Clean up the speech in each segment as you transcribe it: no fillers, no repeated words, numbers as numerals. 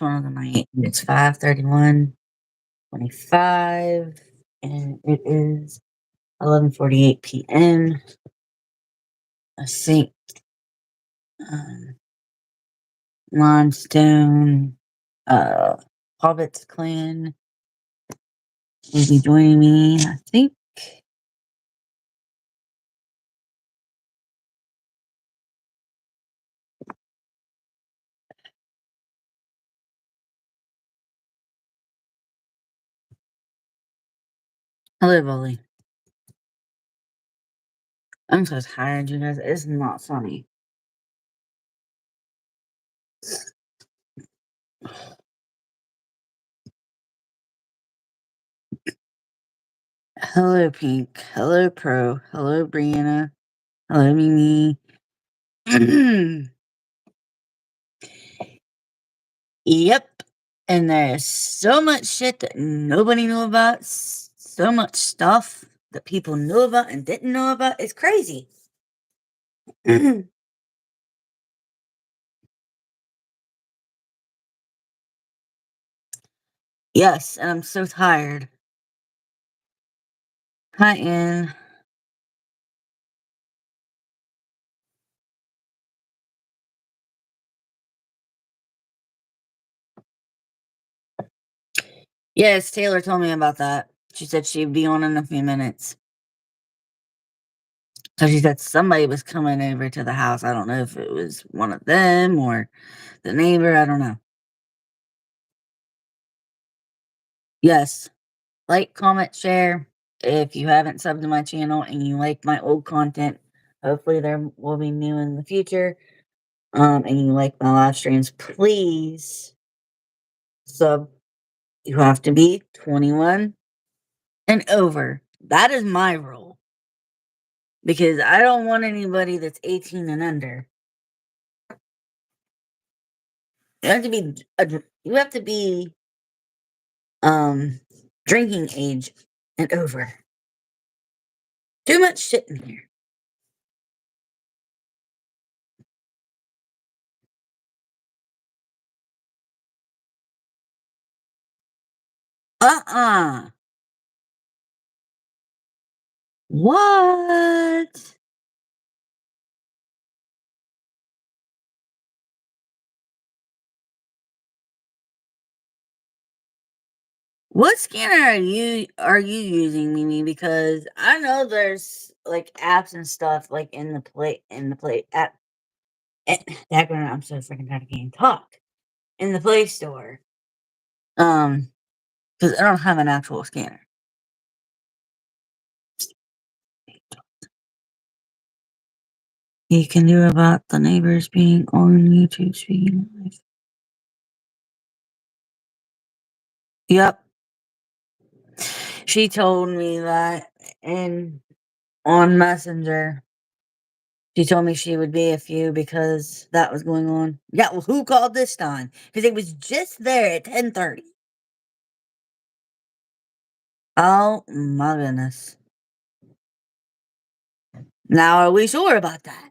one of the night. It's 5:31:25, and it is 11:48 p.m. I think um, Limestone, uh, Hobbits clan will be joining me. I think. Hello, Bully. I'm so tired, you guys. It's not funny. Hello, Pink. Hello, Pro. Hello, Brianna. Hello, Mimi. Yep. And there's so much shit that nobody knew about. So much stuff that people knew about and didn't know about. It's crazy. Yes, and I'm so tired. Hi, Ann. Yes, Taylor told me about that. She said she'd be on in a few minutes. So she said somebody was coming over to the house. I don't know if it was one of them or the neighbor. I don't know. Yes. Like, comment, share. If you haven't subbed to my channel and you like my old content, hopefully there will be new in the future. And you like my live streams, please sub. You have to be 21 and over. That is my rule. Because I don't want anybody that's 18 and under. You have to be drinking age and over. Too much shit in here. What? What scanner are you using, Mimi? Because I know there's like apps and stuff like in the play app. I'm so freaking tired of can't talk in the Play Store. Because I don't have an actual scanner. You can do about the neighbors being on YouTube speaking live. Yep. She told me that on Messenger. She told me she would be a few because that was going on. Yeah, well, who called this time? Because it was just there at 10:30. Oh my goodness. Now are we sure about that?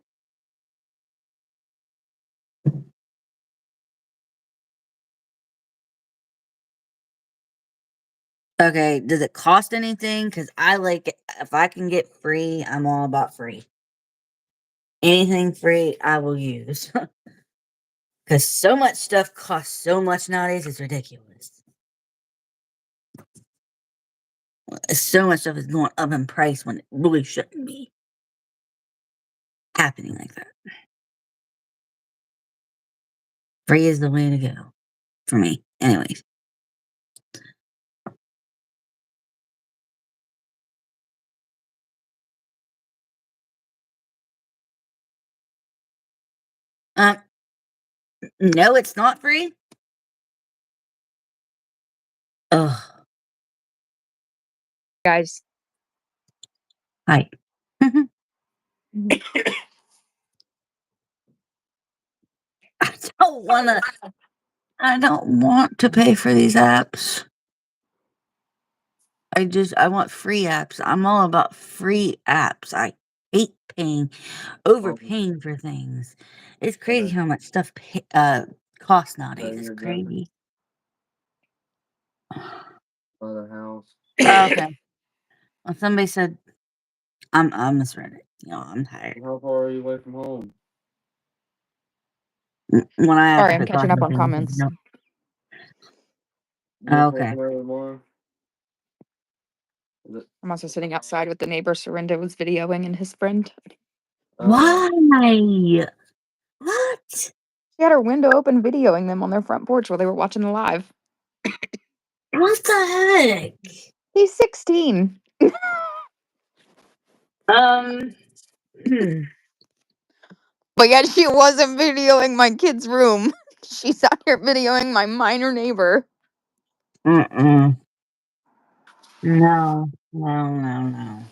Okay, does it cost anything? Because I like it. If I can get free, I'm all about free. Anything free, I will use. Because so much stuff costs so much nowadays, it's ridiculous. So much stuff is going up in price when it really shouldn't be happening like that. Free is the way to go for me. Anyways. Um, no, it's not free. Ugh. Guys. Hi. I don't wanna. I don't want to pay for these apps. I want free apps. I'm all about free apps. I hate overpaying for things. It's crazy how much stuff costs nowadays. It's crazy. By the house. Okay. Well, somebody said I misread it. I'm tired. How far are you away from home? When I Sorry, asked I'm the catching up on question, comments. no. You Okay. taking her tomorrow? I'm also sitting outside with the neighbor Serinda was videoing and his friend. Why? What? She had her window open videoing them on their front porch while they were watching the live. What the heck? He's 16. Hmm. But yet she wasn't videoing my kid's room. She's out here videoing my minor neighbor. No, no, no.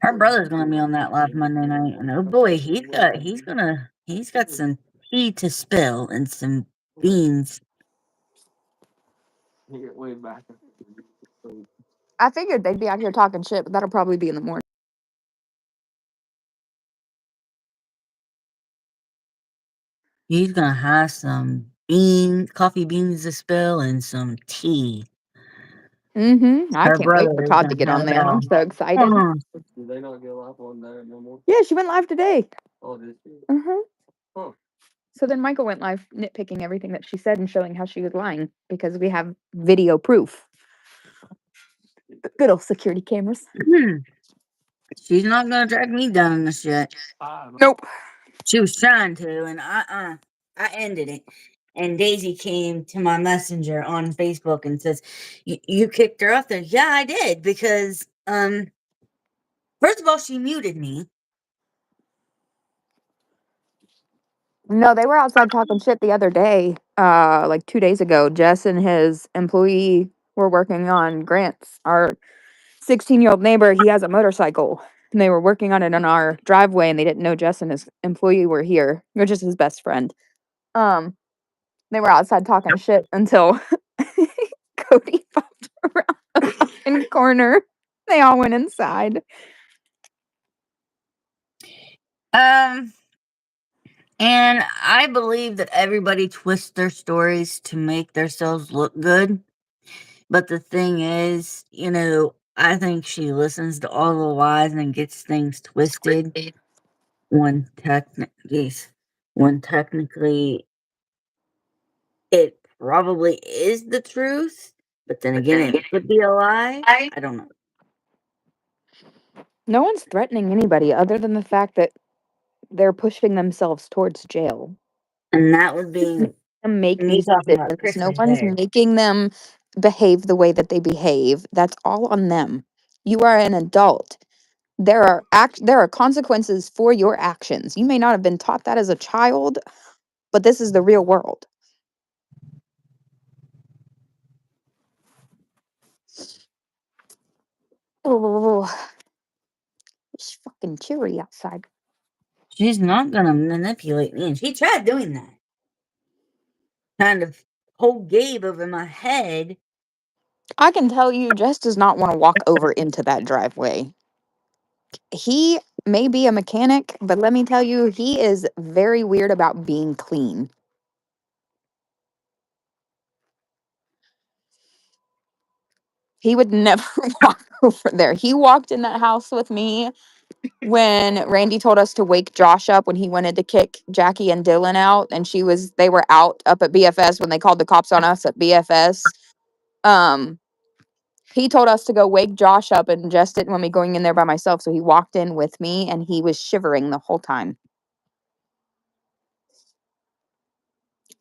Her brother's gonna be on that live Monday night, and oh boy, he's got some tea to spill and some beans. Way back. I figured they'd be out here talking shit, but that'll probably be in the morning. He's gonna have some coffee beans to spill, and some tea. I Her can't wait brother for is Todd to gonna get on have there. I'm so excited. Do they not get live on there no more? Yeah, she went live today. Oh, did she? Huh. So then Michael went live nitpicking everything that she said and showing how she was lying because we have video proof. Good old security cameras. She's not gonna drag me down in this shit. Nope. She was trying to, and I ended it. And Daisy came to my messenger on Facebook and says, "You kicked her off there." Yeah, I did, because first of all, she muted me. No, they were outside talking shit the other day, like 2 days ago. Jess and his employee were working on Grant's, our 16-year-old neighbor. He has a motorcycle, and they were working on it in our driveway, and they didn't know Jess and his employee were here, which is his best friend. They were outside talking shit until Cody popped around the fucking corner. They all went inside. And I believe that everybody twists their stories to make themselves look good. But the thing is, I think she listens to all the lies and gets things twisted when technically it probably is the truth. But then again, it could be a lie. I don't know. No one's threatening anybody other than the fact that they're pushing themselves towards jail. And that would be Make me these talking about decisions. No Christmas one's Day. making them behave the way that they behave. That's all on them. You are an adult. There are consequences for your actions. You may not have been taught that as a child, but this is the real world. Oh, it's fucking cheery outside. She's not gonna manipulate me, and she tried doing that. Kind of whole Gabe over my head. I can tell you, Jess does not want to walk over into that driveway. He may be a mechanic, but let me tell you, he is very weird about being clean. He would never walk over there. He walked in that house with me when Randy told us to wake Josh up when he wanted to kick Jackie and Dylan out, and they were out up at BFS when they called the cops on us at BFS. He told us to go wake Josh up, and Jess didn't want me going in there by myself, so he walked in with me, and he was shivering the whole time.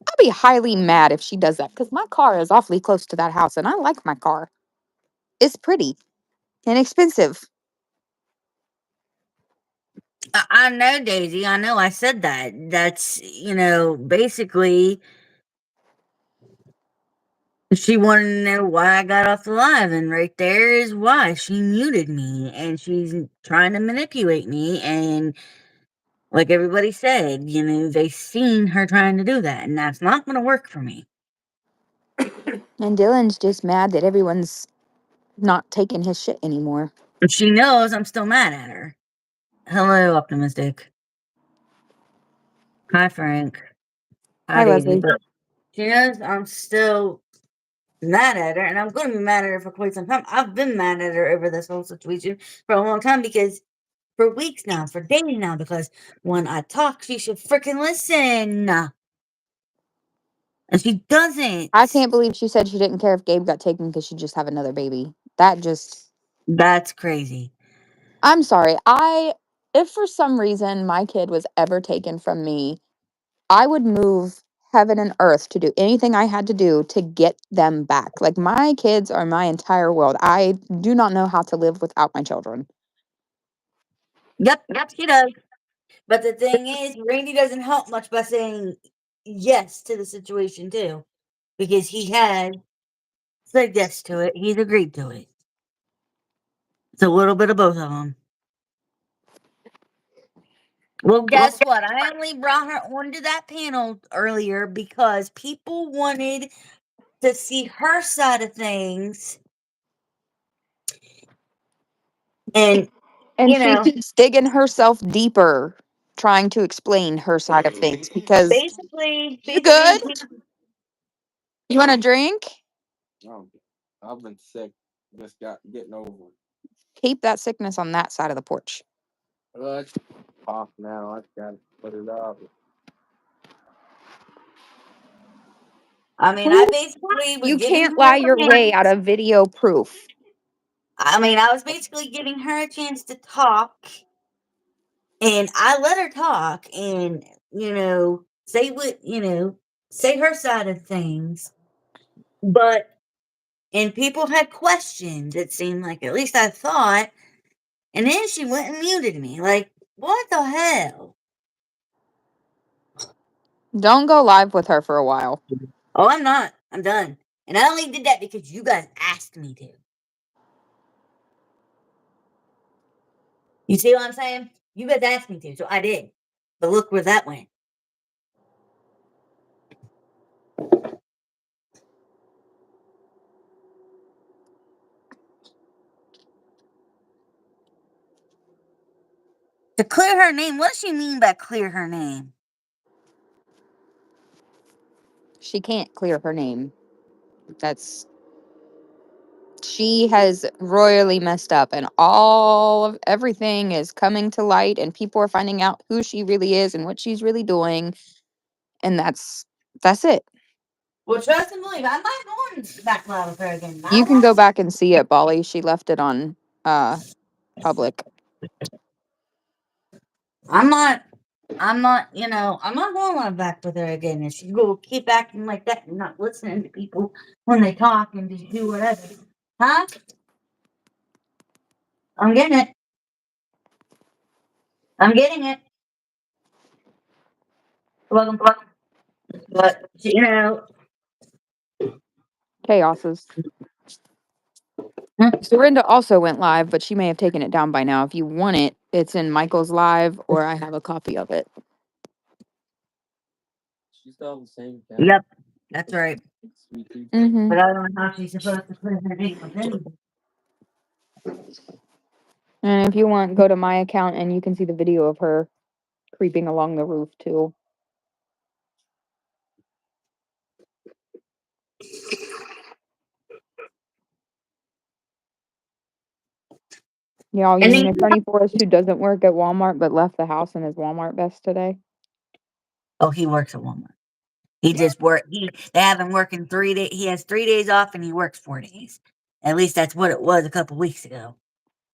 I'll be highly mad if she does that because my car is awfully close to that house, and I like my car. It's pretty and expensive. I know, Daisy. I know I said that. That's, basically, she wanted to know why I got off the live, and right there is why. She muted me, and she's trying to manipulate me, and like everybody said, they seen her trying to do that, and that's not going to work for me. And Dylan's just mad that everyone's not taking his shit anymore. But she knows I'm still mad at her. Hello, Optimistic. Hi, Frank. Hi, Hi, Daisy. Leslie. She knows I'm still mad at her, and I'm going to be mad at her for quite some time. I've been mad at her over this whole situation for a long time because for weeks now, for days now, because when I talk, she should freaking listen. And she doesn't. I can't believe she said she didn't care if Gabe got taken because she'd just have another baby. That just, That's crazy. I'm sorry. If for some reason my kid was ever taken from me, I would move heaven and earth to do anything I had to do to get them back. Like, my kids are my entire world. I do not know how to live without my children. Yep, she does. But the thing is, Randy doesn't help much by saying yes to the situation, too. Because he has said yes to it. He's agreed to it. It's a little bit of both of them. Well, guess what? I only brought her onto that panel earlier because people wanted to see her side of things. And, And you she know, keeps digging herself deeper, trying to explain her side of things because basically, you good? basically, You want a drink? No, I've been sick. Just getting over it. Keep that sickness on that side of the porch. It's off now. I gotta put it up. I mean, I basically was You giving can't her lie a your way out chance. of video proof. I mean, I was basically giving her a chance to talk, and I let her talk and, say what, say her side of things. But, and people had questions, it seemed like, at least I thought. And then she went and muted me. Like, what the hell? Don't go live with her for a while. Oh, I'm not. I'm done. And I only did that because you guys asked me to. You see what I'm saying? You guys asked me to, so I did. But look where that went. To clear her name, what does she mean by clear her name? She can't clear her name. She has royally messed up, and all of everything is coming to light, and people are finding out who she really is and what she's really doing, and that's it. Well, trust and believe, I'm not going back live with her again. You I can go won't. back and see it, Bolly. She left it on public. I'm not. I'm not going live back with her again. If she will keep acting like that and not listening to people when they talk and just do whatever. Huh? I'm getting it. I'm getting it. Welcome. But, Chaoses. Dorinda also went live, but she may have taken it down by now. If you want it, it's in Michael's live, or I have a copy of it. She's still on the same account. yep, that's right. Sweet tea. Mm-hmm. But I don't know how she's supposed to clear her name with anything. And if you want, go to my account and you can see the video of her creeping along the roof too. Y'all, you And mean then, Attorney Forrest, who doesn't work at Walmart but left the house in his Walmart vest today? oh, he works at Walmart. He just work. They have him working 3 days. He has 3 days off, and he works 4 days. At least that's what it was a couple weeks ago.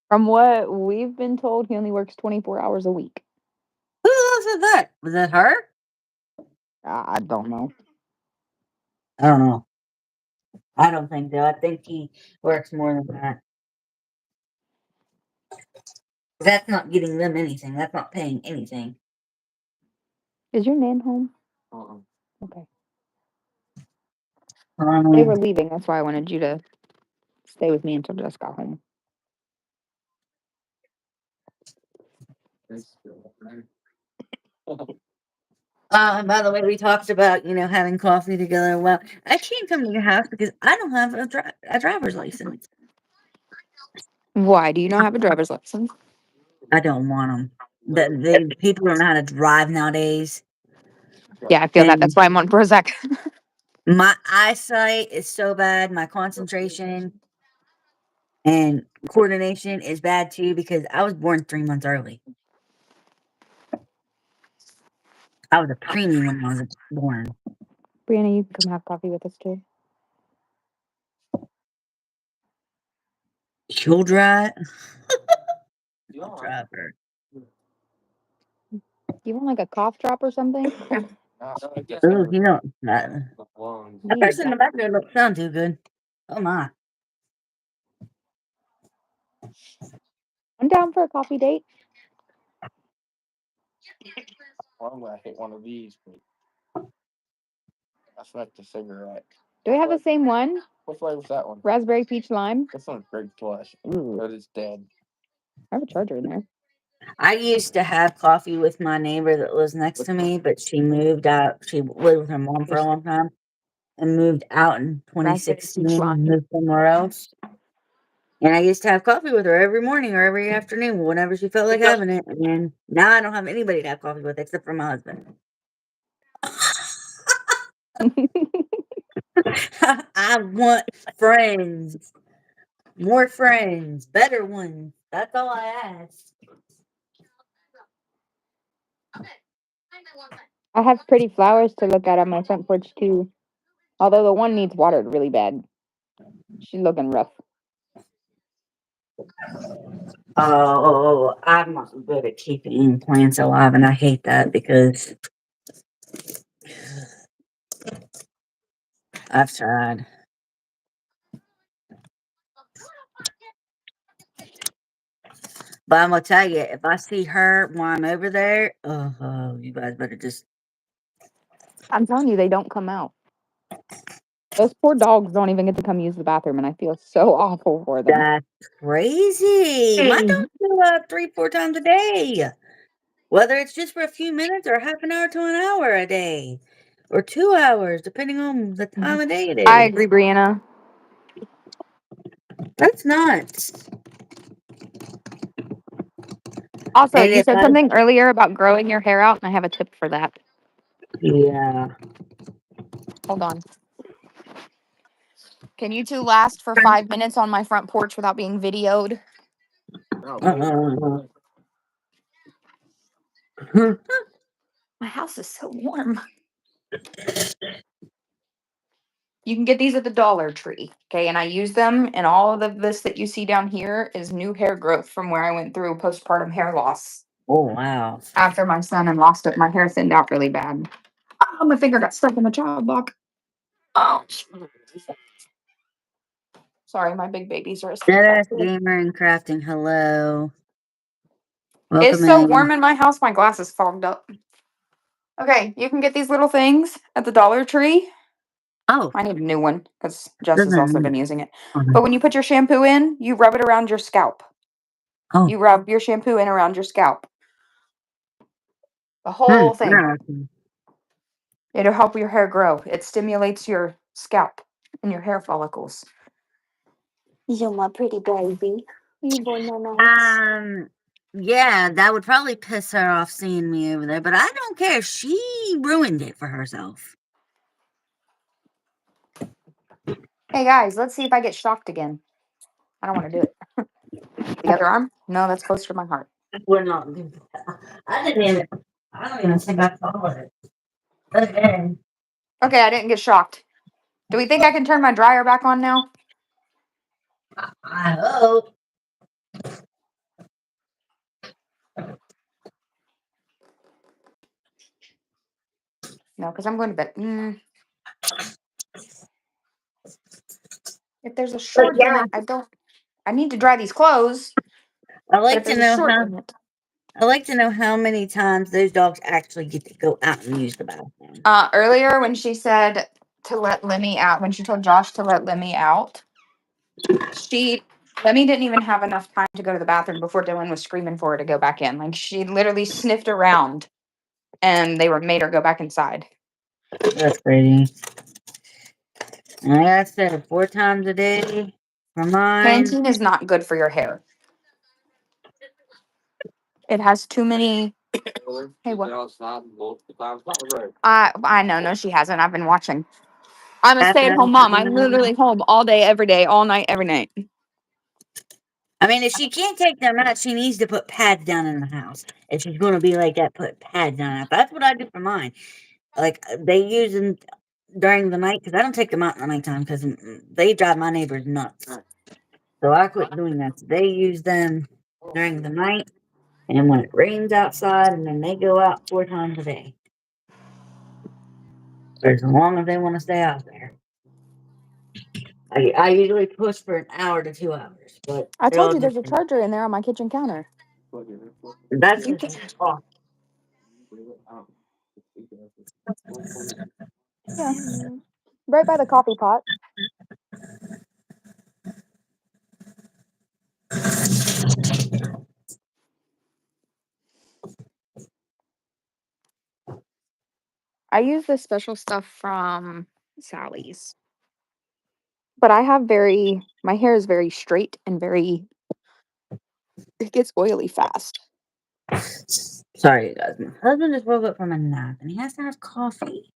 From what we've been told, he only works 24 hours a week. Who said that? Was that her? I don't know. I don't know. I don't think so. I think he works more than that. That's not getting them anything. That's not paying anything. Is your nan home? Uh-uh. Okay. They Um, were leaving. That's why I wanted you to stay with me until Jess got home. It's still right. by the way, we talked about having coffee together. Well, I can't come to your house because I don't have a driver's license. Why? Do you not have a driver's license? I don't want them. The people don't know how to drive nowadays. Yeah, I feel that. That's And why I'm on Prozac. My eyesight is so bad. My concentration and coordination is bad too because I was born 3 months early. I was a preemie when I was born. Brianna, you can come have coffee with us too. She'll dry. You all right? Driver. You want like a cough drop or something? I guess Oh, you know that. the lungs. That person in the background don't sound too good. Oh my. I'm down for a coffee date. Well, I'm gonna hit one of these, but I smoked a cigarette. Do we have the same one? What flavor's that one? Raspberry peach lime. This one's Big Flush, Ooh, but it's dead. I have a charger in there. I used to have coffee with my neighbor that lives next to me, but she moved out. She lived with her mom for a long time and moved out in Raspberry 2016 peach and lime. moved somewhere else. And I used to have coffee with her every morning or every afternoon, whenever she felt like having it. And now I don't have anybody to have coffee with except for my husband. I want friends, more friends, better ones. That's all I ask. I have pretty flowers to look at on my front porch too. Although the one needs watered really bad. She's looking rough. Oh, I'm not good at keeping plants alive, and I hate that because I've tried. But I'm gonna tell you, if I see her while I'm over there, oh, you guys better just. I'm telling you, they don't come out. Those poor dogs don't even get to come use the bathroom, and I feel so awful for them. That's crazy. My dogs go up 3, 4 times a day. Whether it's just for a few minutes or half an hour to an hour a day. Or 2 hours, depending on the time of day it I is. agree, Brianna. That's nuts. Also, And you if said I something earlier about growing your hair out, and I have a tip for that. yeah. Hold on. Can you two last for 5 minutes on my front porch without being videoed? Oh, My house is so warm. You can get these at the Dollar Tree, okay? And I use them, and all of this that you see down here is new hair growth from where I went through postpartum hair loss. Oh wow. After my son and lost it, my hair thinned out really bad. Oh, my finger got stuck in the child lock. Oh, sorry, my big babies are asleep. Deadass Gamer and Crafting, hello. It's Welcome so in. warm in my house, my glasses fogged up. Okay, you can get these little things at the Dollar Tree. Oh, I need a new one because Jess has also doesn't been using it. But when you put your shampoo in, you rub it around your scalp. oh, You rub your shampoo in around your scalp. The whole thing. interesting. It'll help your hair grow. It stimulates your scalp and your hair follicles. You're my pretty baby. You born my nice. Yeah, that would probably piss her off seeing me over there, but I don't care. She ruined it for herself. Hey guys, let's see if I get shocked again. I don't want to do it. The other arm? No, that's close to my heart. We're not doing that. I don't even think I followed it. Again. Okay, I didn't get shocked. Do we think I can turn my dryer back on now? I hope. No, because I'm going to bed. If there's a But short in yeah, it, I need to dry these clothes. I But like if to there's a know short how in it. I like to know how many times those dogs actually get to go out and use the bathroom. Earlier when she said to let Lemmy out, when she told Josh to let Lemmy out, Lemmy didn't even have enough time to go to the bathroom before Dylan was screaming for her to go back in. Like she literally sniffed around and they made her go back inside. That's crazy. And like I said, 4 times a day for mine. Pantene is not good for your hair. It has too many. Hey, what? I know. No, she hasn't. I've been watching. I'm a after stay-at-home I mom. I'm literally home all day, every day, all night, every night. I mean, if she can't take them out, she needs to put pads down in the house. If she's going to be like that, put pads down. That's what I do for mine. Like they use them during the night because I don't take them out in the nighttime because they drive my neighbors nuts. So I quit doing that. So they use them during the night and when it rains outside, and then they go out 4 times a day. For as long as they want to stay out there. I usually push for an hour to 2 hours, but I it told all you there's a depends. charger in there on my kitchen counter. That's You just can. off. Yeah, right by the coffee pot. I use this special stuff from Sally's, but I have my hair is very straight and it gets oily fast. Sorry, you guys. My husband just woke up from a nap and he has to have coffee.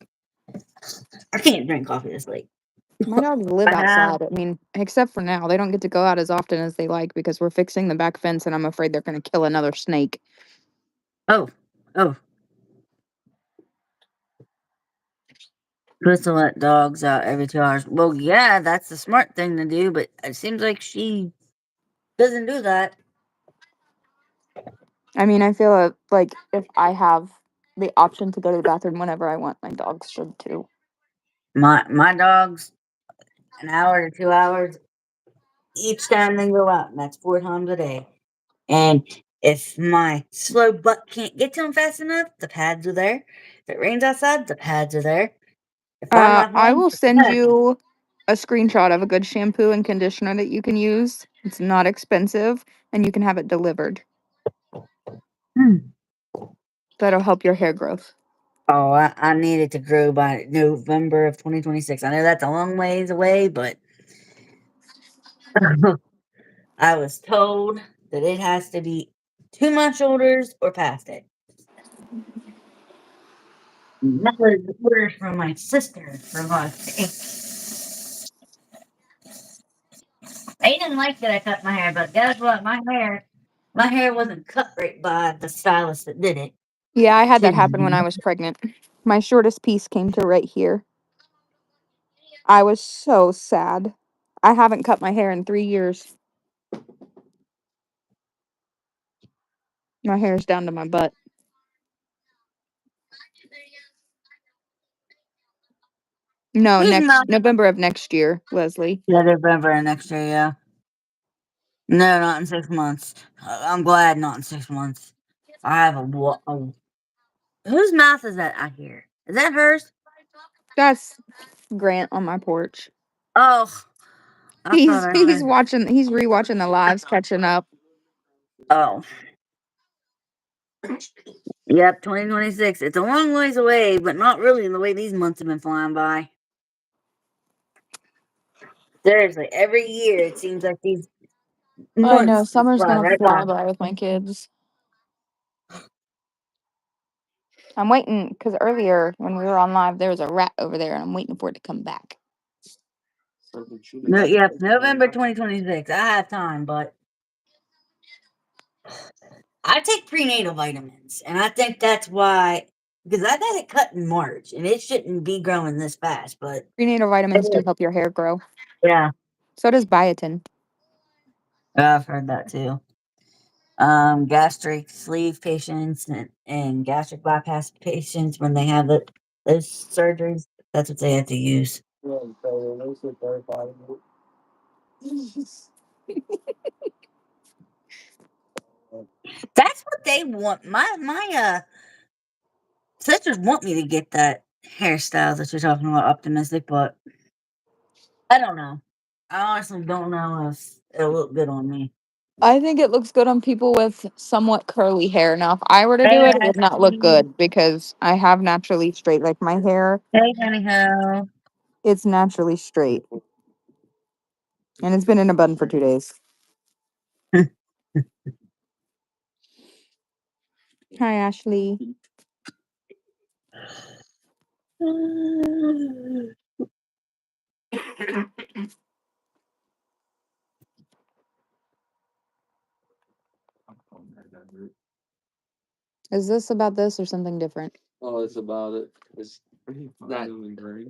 I can't drink coffee this late. My dogs live I have. outside. I mean, except for now, they don't get to go out as often as they like because we're fixing the back fence and I'm afraid they're going to kill another snake. Oh, oh. Supposed to let dogs out every 2 hours. Well, yeah, that's the smart thing to do, but it seems like she doesn't do that. I mean, I feel like if I have the option to go to the bathroom whenever I want, my dogs should too. My dogs, an hour to 2 hours each time they go out, and that's 4 times a day. And if my slow butt can't get to them fast enough, the pads are there. If it rains outside, the pads are there. If I'm at I home, will the send pads. you a screenshot of a good shampoo and conditioner that you can use. It's not expensive and you can have it delivered. Hmm. That'll help your hair growth. Oh, I need it to grow by November of 2026. I know that's a long ways away, but I was told that it has to be 2 month shoulders or past it. And that was orders from my sister for God's sake. They didn't like that I cut my hair, but guess what? My hair wasn't cut right by the stylist that did it. Yeah, I had She that happen when I was pregnant. My shortest piece came to right here. I was so sad. I haven't cut my hair in 3 years. My hair's down to my butt. No, Who's next not November of next year, Leslie. yeah, November next year, yeah. No, not in 6 months. I'm glad not in 6 months. I have a whose mouth is that I hear? Is that hers? That's Grant on my porch. Oh, I thought I He's heard. watching he's rewatching the lives, catching up. Oh, yep, 2026. It's a long ways away, but not really in the way these months have been flying by. Seriously, every year it seems like these I know months just summer's fly gonna right fly by. by with my kids. I'm waiting because earlier when we were on live, there was a rat over there, and I'm waiting for it to come back. No, yep, November 2026. I have time, but I take prenatal vitamins, and I think that's why, because I got it cut in March, and it shouldn't be growing this fast, but Prenatal it vitamins do is. help your hair grow. Yeah, So does biotin. I've heard that too. Gastric sleeve patients and gastric bypass patients when they have those surgeries, that's what they have to use. That's what they want. My sisters want me to get that hairstyle that you're talking about, optimistic, but I don't know. I honestly don't know if it'll look good on me. I think it looks good on people with somewhat curly hair. Now, if I were to Hey, do it, it would not look Ashley. good because I have naturally straight. Like my hair, Hey, anyhow. it's naturally straight, and it's been in a bun for 2 days. Hi, Ashley. Is this about this or something different? Oh, it's about it. It's that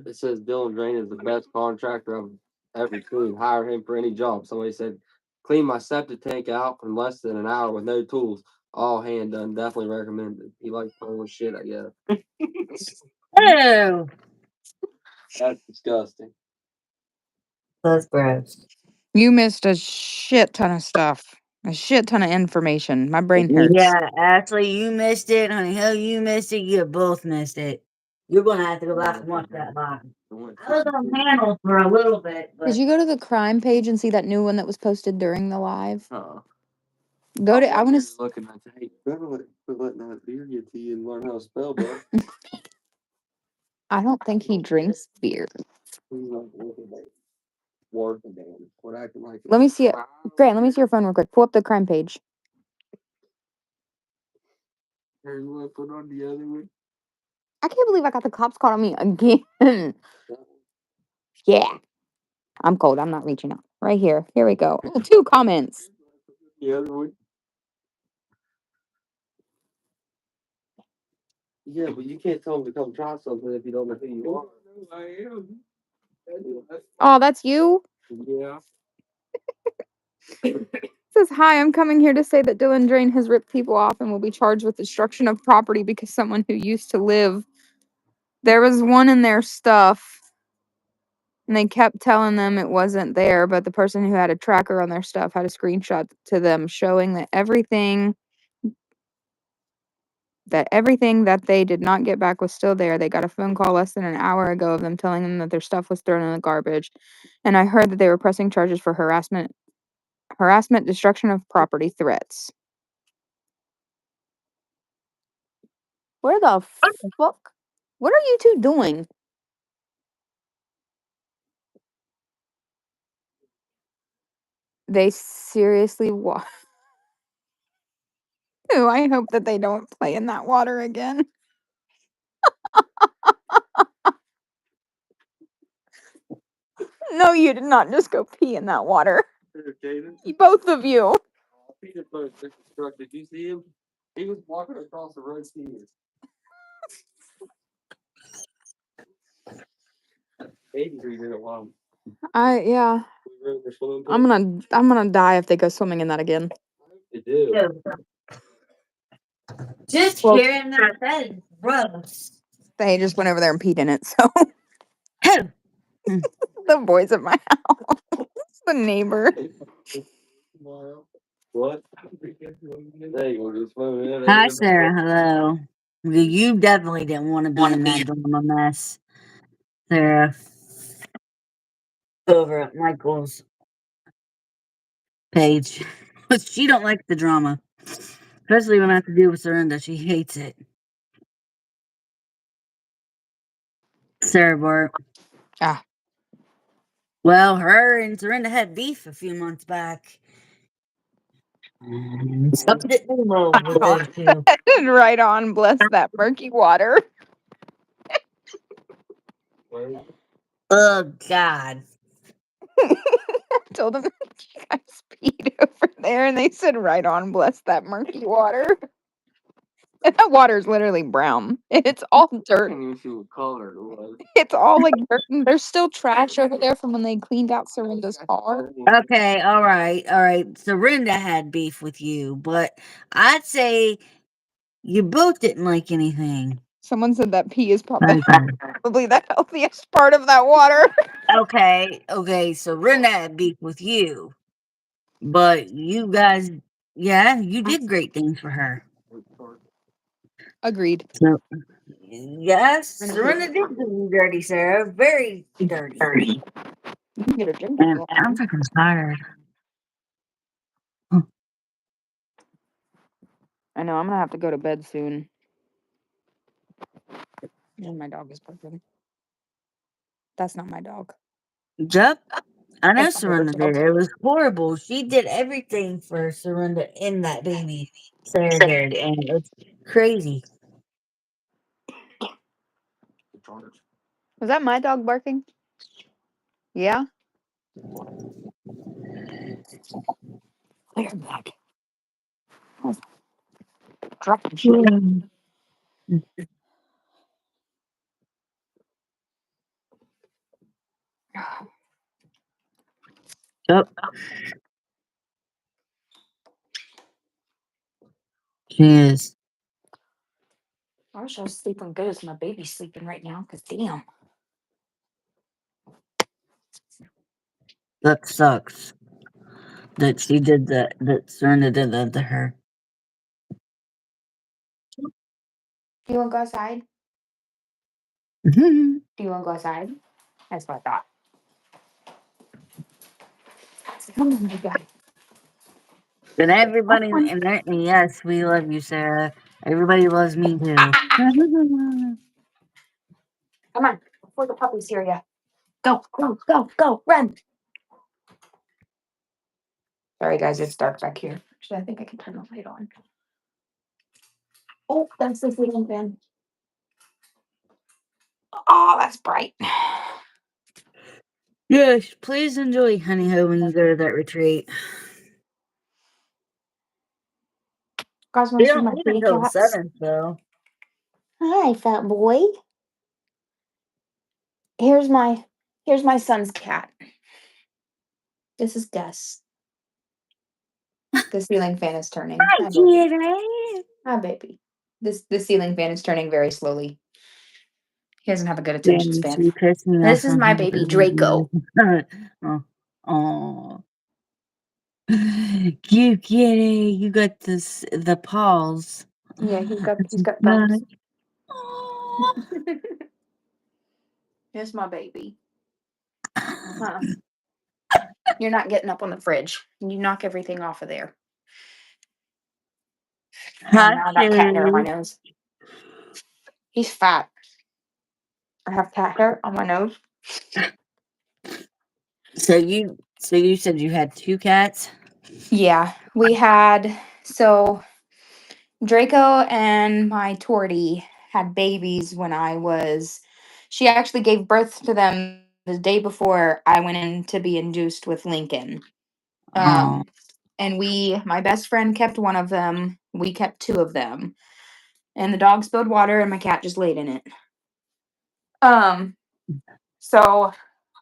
it says Dylan Drain is the best contractor I've ever seen. Hire him for any job. Somebody said, clean my septic tank out in less than an hour with no tools. All hand done. Definitely recommended. He likes throwing shit, I guess. Ew. That's disgusting. That's gross. You missed a shit ton of stuff. A shit ton of information. My brain hurts. Yeah, Ashley, you missed it. Honey, hell, you missed it. You both missed it. You're going to have to go back and watch that live. I was on panel for a little bit, but Did you go to the crime page and see that new one that was posted during the live? Uh-uh. Go to. I want to. Looking at that. Hey, better letting that beer get to you and learn how to spell, bro. I don't think he drinks beer. Let me see it. Grant, let me see your phone real quick. Pull up the crime page. Put on the other one. I can't believe I got the cops called on me again. Yeah. I'm cold. I'm not reaching out. Right here. Here we go. Oh, 2 comments. The other one. Yeah, but you can't tell them to come try something if you don't know who you are. I am. Oh, that's you? Yeah. It says, hi, I'm coming here to say that Dylan Drain has ripped people off and will be charged with destruction of property because someone who used to live. There was one in their stuff. And they kept telling them it wasn't there, but the person who had a tracker on their stuff had a screenshot to them showing that everything that they did not get back was still there. They got a phone call less than an hour ago of them telling them that their stuff was thrown in the garbage. And I heard that they were pressing charges for harassment, destruction of property, threats. Where the fuck? What are you two doing? They seriously I hope that they don't play in that water again. No, you did not just go pee in that water. Both of you. Peter Bush, did you see him? He was walking across the road seeing Avery did it while Yeah. we were in the swimming pool. I'm gonna die if they go swimming in that again. They do. ew. Just Well, hearing that is gross. they just went over there and peed in it, so Ew. the boys at my house. The neighbor. What? They go to swimming in Hi, it. Sarah. Hello. You definitely didn't want to be in that drama mess, Sarah. Over at Michael's page. But she don't like the drama. Especially when I have to deal with Serinda. She hates it. Sarah Bart. Ah. Well, her and Serinda had beef a few months back. Something didn't go well with those two. Right on, bless that murky water. Oh, God. Told them you guys peed over there, and they said, right on, bless that murky water. And that water is literally brown. It's all I dirt. can't even see what color it was. It's all like dirt. And there's still trash over there from when they cleaned out Serinda's car. Okay, all right, all right. Serinda had beef with you, but I'd say you both didn't like anything. Someone said that pee is Okay, probably the healthiest part of that water. okay. Serinda had beef with you, but you guys, yeah, you did great things for her. Agreed. So, yes, Serinda did do you dirty, Sarah. Very dirty. You can get a drink. And I'm freaking tired. I know, I'm gonna have to go to bed soon. And my dog is barking. That's not my dog. Yep. I know That's not her Serinda did. dog. It was horrible. She did everything for Serinda in that baby. Sarah did, and it's crazy. Was that my dog barking? Yeah. They're back. Dropping shit. Yep. She is. I wish I was sleeping good as my baby's sleeping right now, because damn. That sucks. That she did that. That Serena did that to her. Do you want to go outside? Then Do you want to go outside? That's what I thought. Oh my god. everybody and yes, we love you, Sarah. Everybody loves me too. Come on. Before the puppies hear ya. Go, go, go, go, run. Sorry, guys, it's dark back here. Actually, I think I can turn the light on. Oh, that's the ceiling fan. Oh, that's bright. Yes, please enjoy Honey Ho when you go to that retreat. Guys, want We to see don't my leave kitty until the cats? 7th, though. Hi, fat boy. Here's my son's cat. This is Gus. The ceiling fan is turning. Hi, Hi, baby. kitty. Hi, baby. The ceiling fan is turning very slowly. He doesn't have a good attention Then span. she pissed me off This is my somehow. baby Draco. Oh, oh. Cute kitty. You got the paws. Yeah, That's he's got nice. thumbs. Aw. Here's my baby. Huh. You're not getting up on the fridge. You knock everything off of there. And now I got cat hair on my Hushing. nose. He's fat. I have cat hair on my nose. So you said you had 2 cats? Yeah, we had so Draco and my Tortie had babies when I was. She actually gave birth to them the day before I went in to be induced with Lincoln. Oh. And my best friend kept one of them. We kept 2 of them. And the dog spilled water and my cat just laid in it. So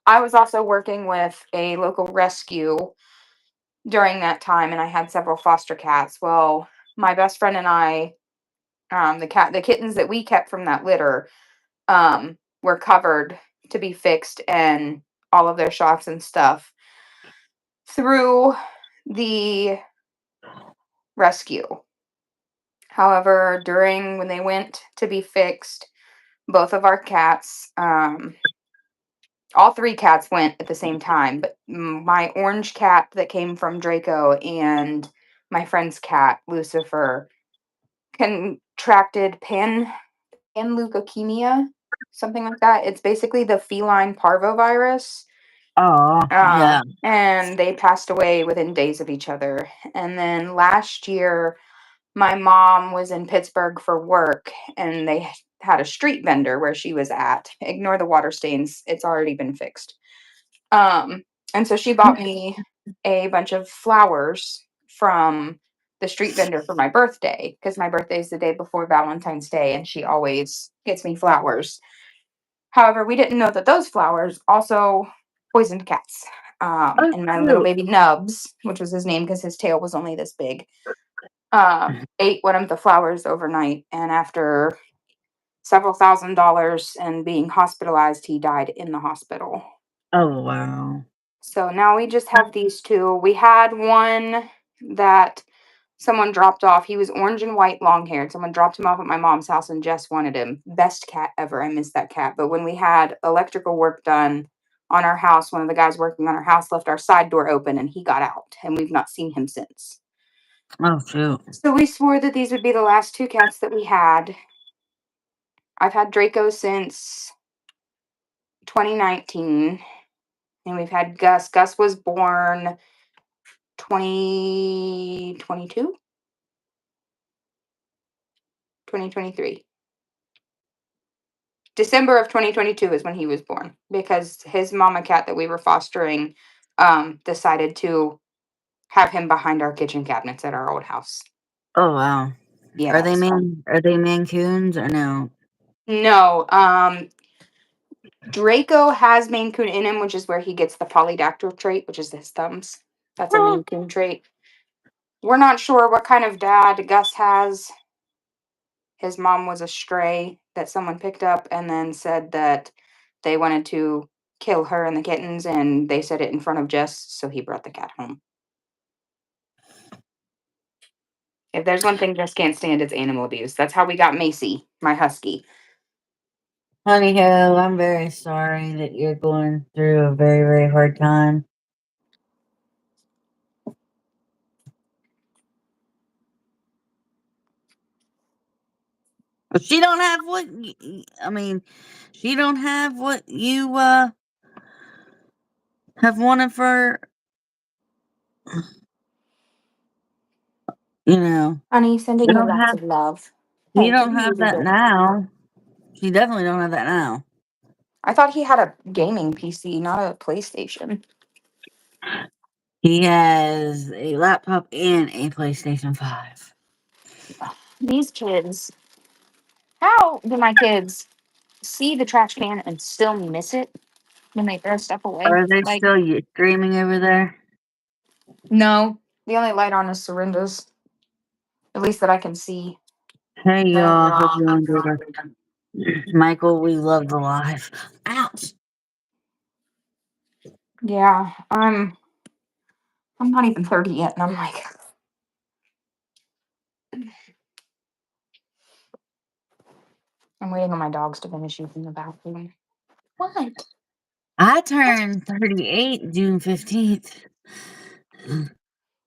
I was also working with a local rescue during that time, and I had several foster cats. Well, my best friend and I, the kittens that we kept from that litter, were covered to be fixed and all of their shots and stuff through the rescue. However, during when they went to be fixed, both of our cats, all 3 cats went at the same time, but my orange cat that came from Draco and my friend's cat, Lucifer, contracted panleukemia, something like that. It's basically the feline parvovirus. Oh, yeah. And they passed away within days of each other. And then last year, my mom was in Pittsburgh for work, and they had a street vendor where she was at. Ignore the water stains; it's already been fixed. And so she bought me a bunch of flowers from the street vendor for my birthday, because my birthday is the day before Valentine's Day, and she always gets me flowers. However, we didn't know that those flowers also poisoned cats. Oh, And my little shoot. baby Nubs, which was his name because his tail was only this big, ate one of the flowers overnight. And after several $1,000s and being hospitalized, he died in the hospital. Oh, wow. So now we just have these 2. We had one that someone dropped off. He was orange and white, long haired. Someone dropped him off at my mom's house and Jess wanted him. Best cat ever. I miss that cat. But when we had electrical work done on our house, one of the guys working on our house left our side door open and he got out, and we've not seen him since. Oh, shoot. So we swore that these would be the last 2 cats that we had. I've had Draco since 2019, and we've had Gus. Gus was born 2022, 2023. December of 2022 is when he was born because his mama cat that we were fostering decided to have him behind our kitchen cabinets at our old house. Oh wow. Yeah, Are that they was fun. Are they Mancoons or no? No, Draco has Maine Coon in him, which is where he gets the polydactyl trait, which is his thumbs. That's a Maine Coon trait. We're not sure what kind of dad Gus has. His mom was a stray that someone picked up and then said that they wanted to kill her and the kittens, and they said it in front of Jess, so he brought the cat home. If there's one thing Jess can't stand, it's animal abuse. That's how we got Macy, my husky. Honey ho, I'm very sorry that you're going through a very, very hard time. But she don't have what I mean, she don't have what you have wanted for, you know. Honey, sending You you don't lots have of love. you Thank don't you. have that now. She definitely don't have that now. I thought he had a gaming PC, not a PlayStation. He has a laptop and a PlayStation 5. These kids. How do my kids see the trash can and still miss it when they throw stuff away? Are they Like, still streaming over there? no. The only light on is Sorinda's. At least that I can see. Hey y'all, hope you enjoyed our Michael, we love the live. Ouch! Yeah, I'm not even 30 yet, and I'm like, I'm waiting on my dogs to finish using the bathroom. What? I turned 38 June 15th.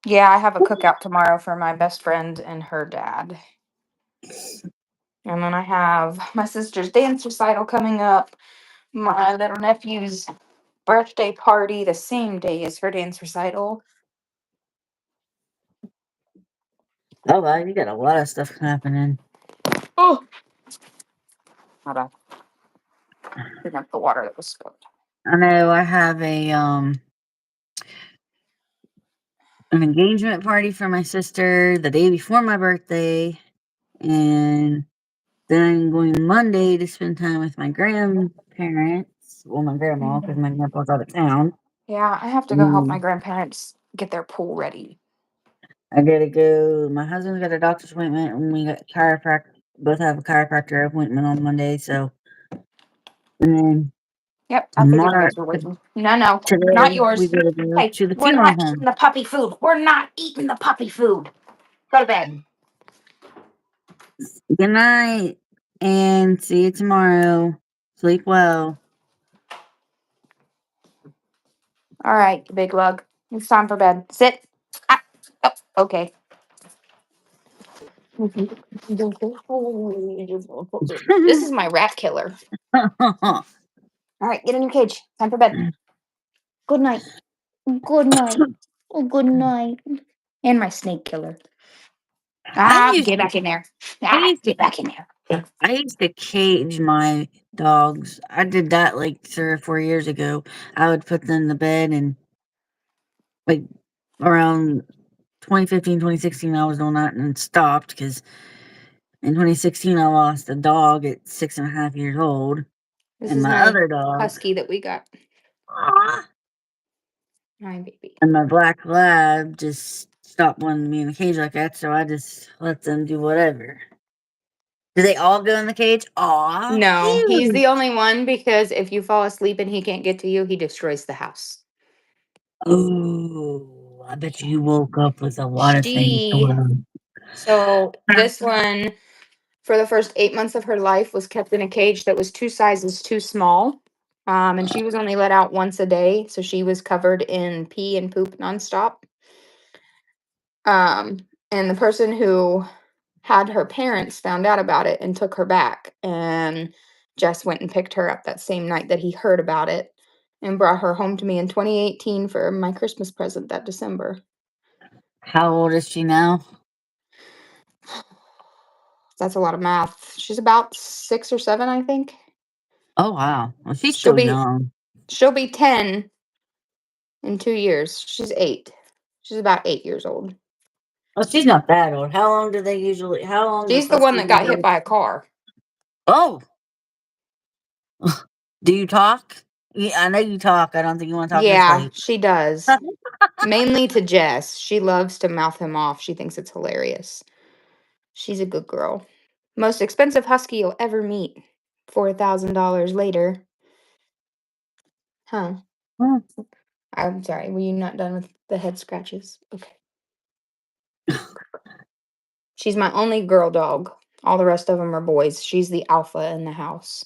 Yeah, I have a cookout tomorrow for my best friend and her dad. And then I have my sister's dance recital coming up, my little nephew's birthday party the same day as her dance recital. Oh wow, you got a lot of stuff happening. Oh, hold on. Clean up the water that was spilled. I know I have an engagement party for my sister the day before my birthday, and then I'm going Monday to spend time with my grandparents. Well, my grandma, because my grandpa's out of town. Yeah, I have to go help my Mm, grandparents get their pool ready. I gotta go. My husband's got a doctor's appointment, and we got chiropractor. Both have a chiropractor appointment on Monday. So, and then Yep, I figured you tomorrow, guys were waiting. No, no, not today, we yours. gotta go Hey, to the we're funeral not eating home. the puppy food. We're not eating the puppy food. Go to bed. Good night, and see you tomorrow. Sleep well. All right, you big lug. It's time for bed. Sit. Ah. Oh, okay. This is my rat killer. All right, get in your cage. Time for bed. Good night. Good night. Oh, good night. And my snake killer. I Ah, used get to, back in there. I Ah, used to, get back in there. I used to cage my dogs. I did that like 3 or 4 years ago. I would put them to bed, and like around 2015, 2016, I was doing that and stopped because in 2016 I lost a dog at 6.5 years old, This and is my my other dog, husky that we got. ah, My baby. and my black lab just stopped wanting to be in the cage like that, so I just let them do whatever. Do they all go in the cage? Aw, No, he's cute. the only one because if you fall asleep and he can't get to you, he destroys the house. Oh, I bet you woke up with a lot of things to She, learn. so this one, for the first 8 months of her life, was kept in a cage that was two sizes too small. And she was only let out once a day, so she was covered in pee and poop nonstop. Um, and the person who had her parents found out about it and took her back. And Jess went and picked her up that same night that he heard about it and brought her home to me in 2018 for my Christmas present that December. How old is she now? That's a lot of math. She's about 6 or 7, I think. Oh, wow. Well, she's She'll still be young. 10 in 2 years. She's 8. She's about 8 years old. Oh, she's not that old. How long does She's the one Huskies that got hit live? by a car. Oh! Do you talk? Yeah, I know you talk. I don't think you want to talk this Yeah, late. she does. Mainly to Jess. She loves to mouth him off. She thinks it's hilarious. She's a good girl. Most expensive husky you'll ever meet. $4,000 later. Huh. Hmm. I'm sorry. Were you not done with the head scratches? Okay. She's my only girl dog. All the rest of them are boys. She's the alpha in the house.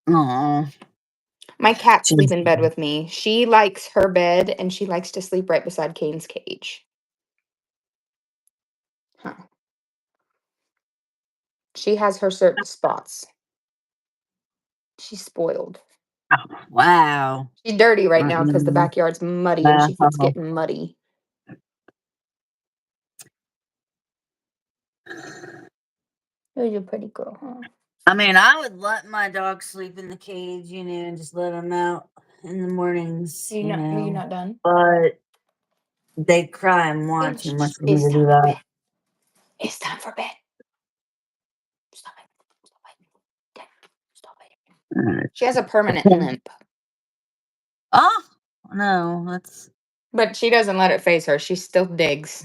Aw. My cats sleep She's in bed with me. She likes her bed and she likes to sleep right beside Kane's cage. Huh. She has her certain spots. She's spoiled. wow. She's dirty right now because the Mm-mm. backyard's muddy and she keeps Wow. getting muddy. You're a pretty girl, huh? I mean, I would let my dog sleep in the cage, and just let him out in the mornings, Were you not done? But they cry and want too much for me It's to time do for that. bed. It's time for bed. Stop it. Stop it. Stop it. Mm. She has a permanent limp, Oh no, that's but she doesn't let it phase her. She still digs.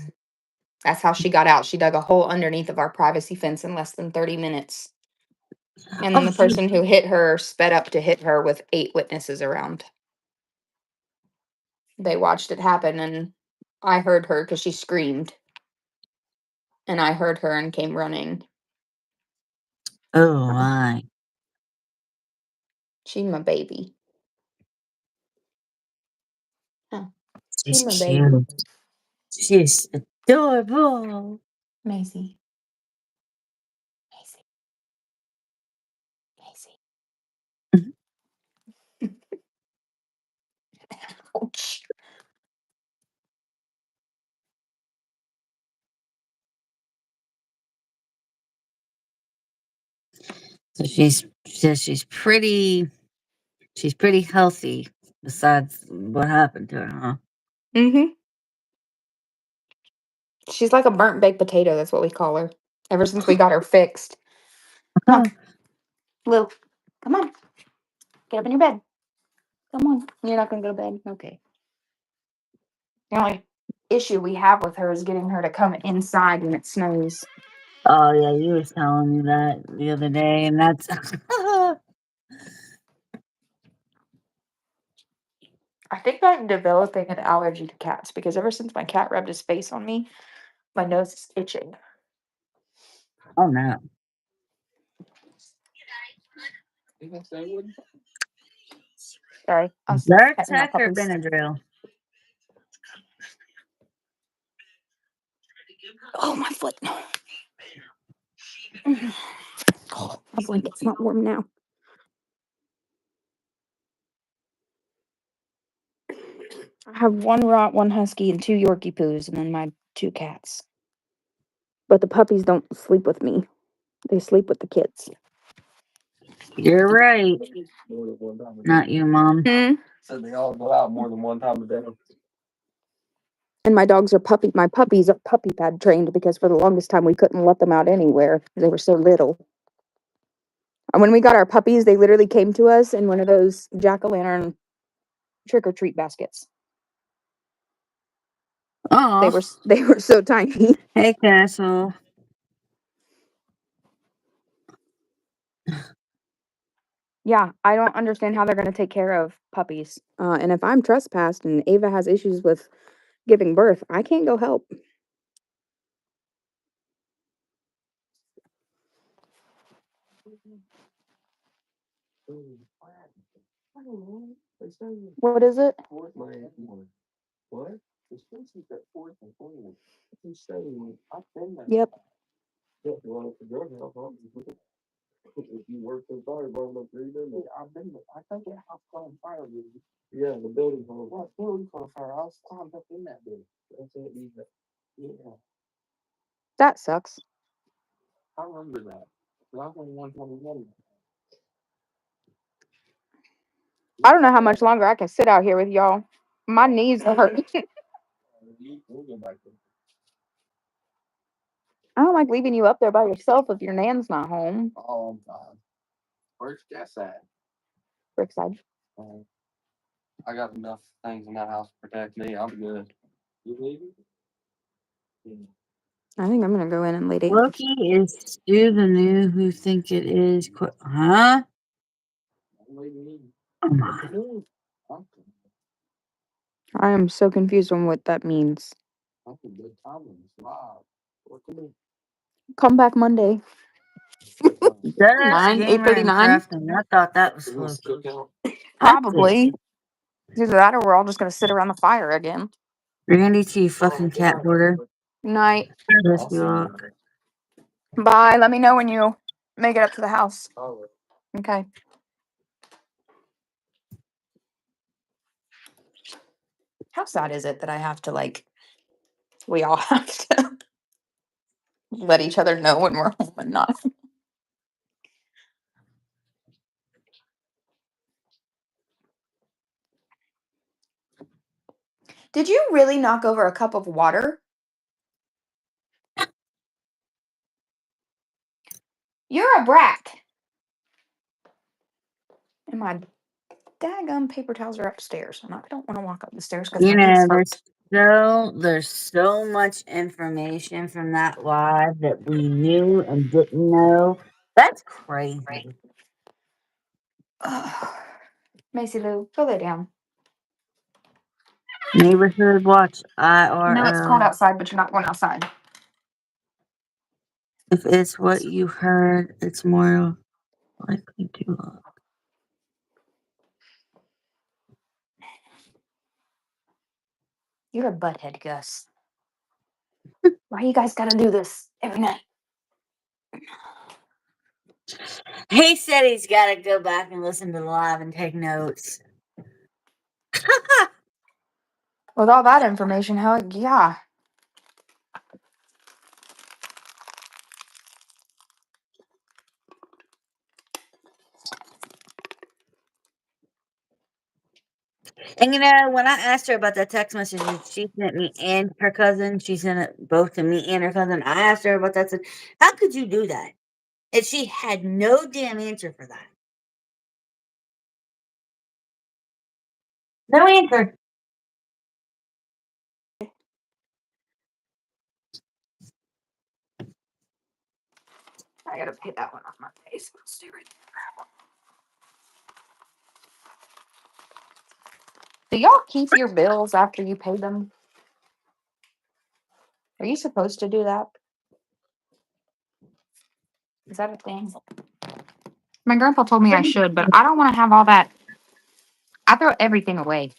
That's how she got out. She dug a hole underneath of our privacy fence in less than 30 minutes. And then oh the geez. person who hit her sped up to hit her with 8 witnesses around. They watched it happen, and I heard her because she screamed. And I heard her and came running. Oh my. She's my baby. Huh. She's She's my baby. cute. She's adorable. Macy. Macy. Macy. Ouch. So she's pretty healthy besides what happened to her, huh? Mm-hmm. She's like a burnt baked potato. That's what we call her. Ever since we got her fixed. Come on, Lil. Come on. Get up in your bed. Come on. You're not going to go to bed? Okay. The only issue we have with her is getting her to come inside when it snows. Oh yeah, you was telling me that the other day, and that's I think I'm developing an allergy to cats because ever since my cat rubbed his face on me, my nose is itching. oh no. Sorry, I was petting my Zyrtec or puppies. Benadryl? Oh, my foot. Oh, my blanket's not warm now. I have 1 Rot, 1 Husky, and 2 Yorkie poos, and then my 2 cats. But the puppies don't sleep with me. They sleep with the kids. You're right. More than one time a day. Not you, Mom. Said they all go out more than one time a day. And my puppies are puppy pad trained because for the longest time we couldn't let them out anywhere. They were so little. And when we got our puppies, they literally came to us in one of those jack-o'-lantern trick-or-treat baskets. Oh, They were so tiny. hey, Castle. Yeah, I don't understand how they're going to take care of puppies. And if I'm trespassed and Ava has issues with giving birth, I can't go help. What is it? Yep. If you work so hard, going up 3 I've been. I think it house caught on fire. Yeah, the building caught on fire. What building caught on fire? I was climbed up in that building. That's it. Yeah, That sucks. I remember that. I was only 121. I don't know how much longer I can sit out here with y'all. My knees hurt. I don't like leaving you up there by yourself if your nan's not home. Oh, I'm fine. Where's Jess at? Brookside. I got enough things in that house to protect me. I'm good. You leaving? I think I'm gonna go in and lay down. Loki is Stu the new who think it is huh? Oh my. I am so confused on what that means. Come back Monday. That's 8:39. gamer and crafting. I thought that was Loki. That's it. Probably. Either that or we're all just gonna sit around the fire again. Randy T fucking cat hoarder. Night. Yes, you are. Bye. Let me know when you make it up to the house. Okay. How sad is it that I have to we all have to let each other know when we're home and not? Did you really knock over a cup of water? You're a brat. And my daggum paper towels are upstairs, and I don't want to walk up the stairs because You my knees know, hurt. there's so much information from that live that we knew and didn't know. That's crazy. Macy Lou, go lay down. Neighborhood watch No, it's cold IRL. outside, but you're not going outside. If it's what you heard, it's more likely to look. You're a butthead, Gus. Why you guys gotta do this every night? He said he's got to go back and listen to the live and take notes. With all that information, hell yeah. And you know, when I asked her about that text message that she sent me and her cousin, she sent it both to me and her cousin. I asked her about that. I said, how could you do that? And she had no damn answer for that. No answer. I gotta pay that one off my face. Stay right there. Do y'all keep your bills after you pay them? Are you supposed to do that? Is that a thing? My grandpa told me I should, but I don't want to have all that. I throw everything away.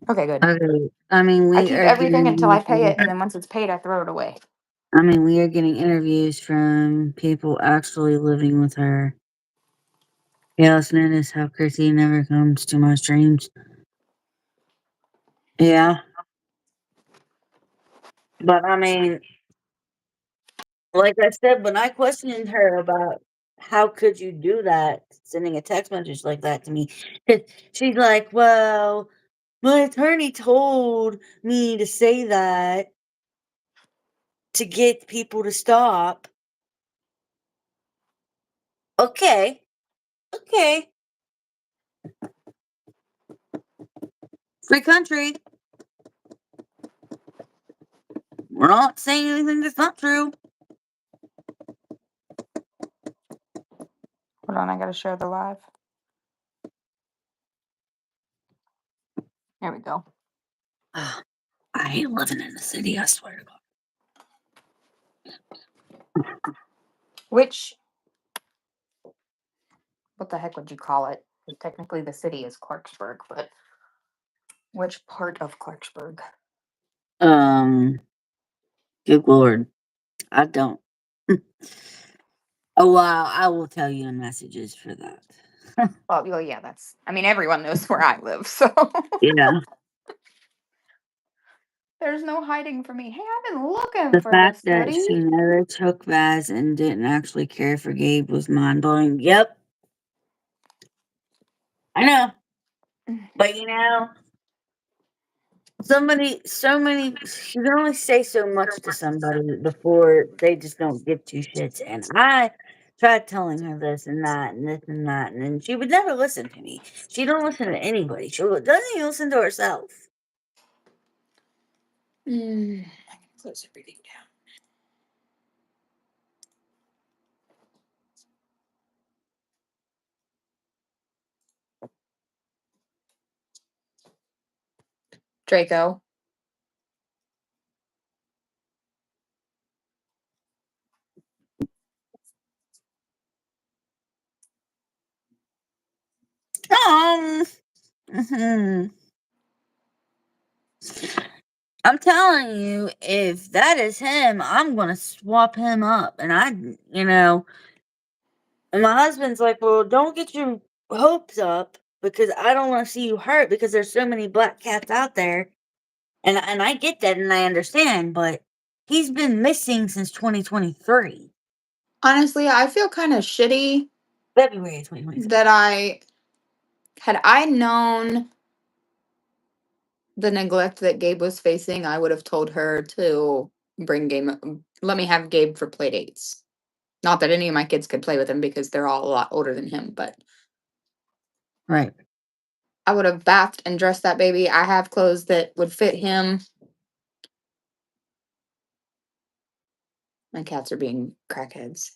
Okay, good. Okay. I mean, I we keep are everything until I pay getting. it, and then once it's paid, I throw it away. I mean, we are getting interviews from people actually living with her. Yes, notice how Chrissy never comes to my streams. Yeah, but I mean, like I said, when I questioned her about how could you do that, sending a text message like that to me, 'cause she's like, "Well, my attorney told me to say that to get people to stop." Okay, okay, free country. We're not saying anything that's not true. Hold on, I gotta share the live. There we go. I hate living in the city. I swear to God. Which, what the heck would you call it? Technically, the city is Clarksburg, but which part of Clarksburg? Good Lord, I don't. Oh wow, I will tell you in messages for that. Well, yeah, that's. I mean, everyone knows where I live, so. Yeah. There's no hiding from me. Hey, I've been looking The for fact this, that buddy. she never took Vaz and didn't actually care for Gabe was mind blowing. Yep, I know. But so many, you can only say so much to somebody before they just don't give two shits. And I tried telling her this and that and this and that, and then she would never listen to me. She don't listen to anybody. She doesn't even listen to herself. I can close everything down. Draco. Mhm. I'm telling you, if that is him, I'm gonna swap him up. And and my husband's like, well, don't get your hopes up because I don't want to see you hurt because there's so many black cats out there. And I get that and I understand, but he's been missing since 2023, Honestly, I feel kind of shitty February 2023. that had I known the neglect that Gabe was facing, I would have told her to let me have Gabe for play dates. Not that any of my kids could play with him because they're all a lot older than him, but Right. I would have bathed and dressed that baby. I have clothes that would fit him. My cats are being crackheads.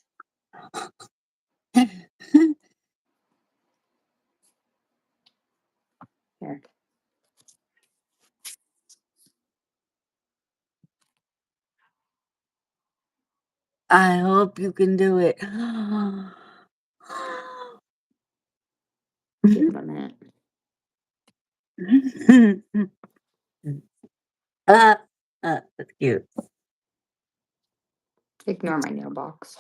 Here. I hope you can do it. Give him a minute. That's cute. Ignore my nail box.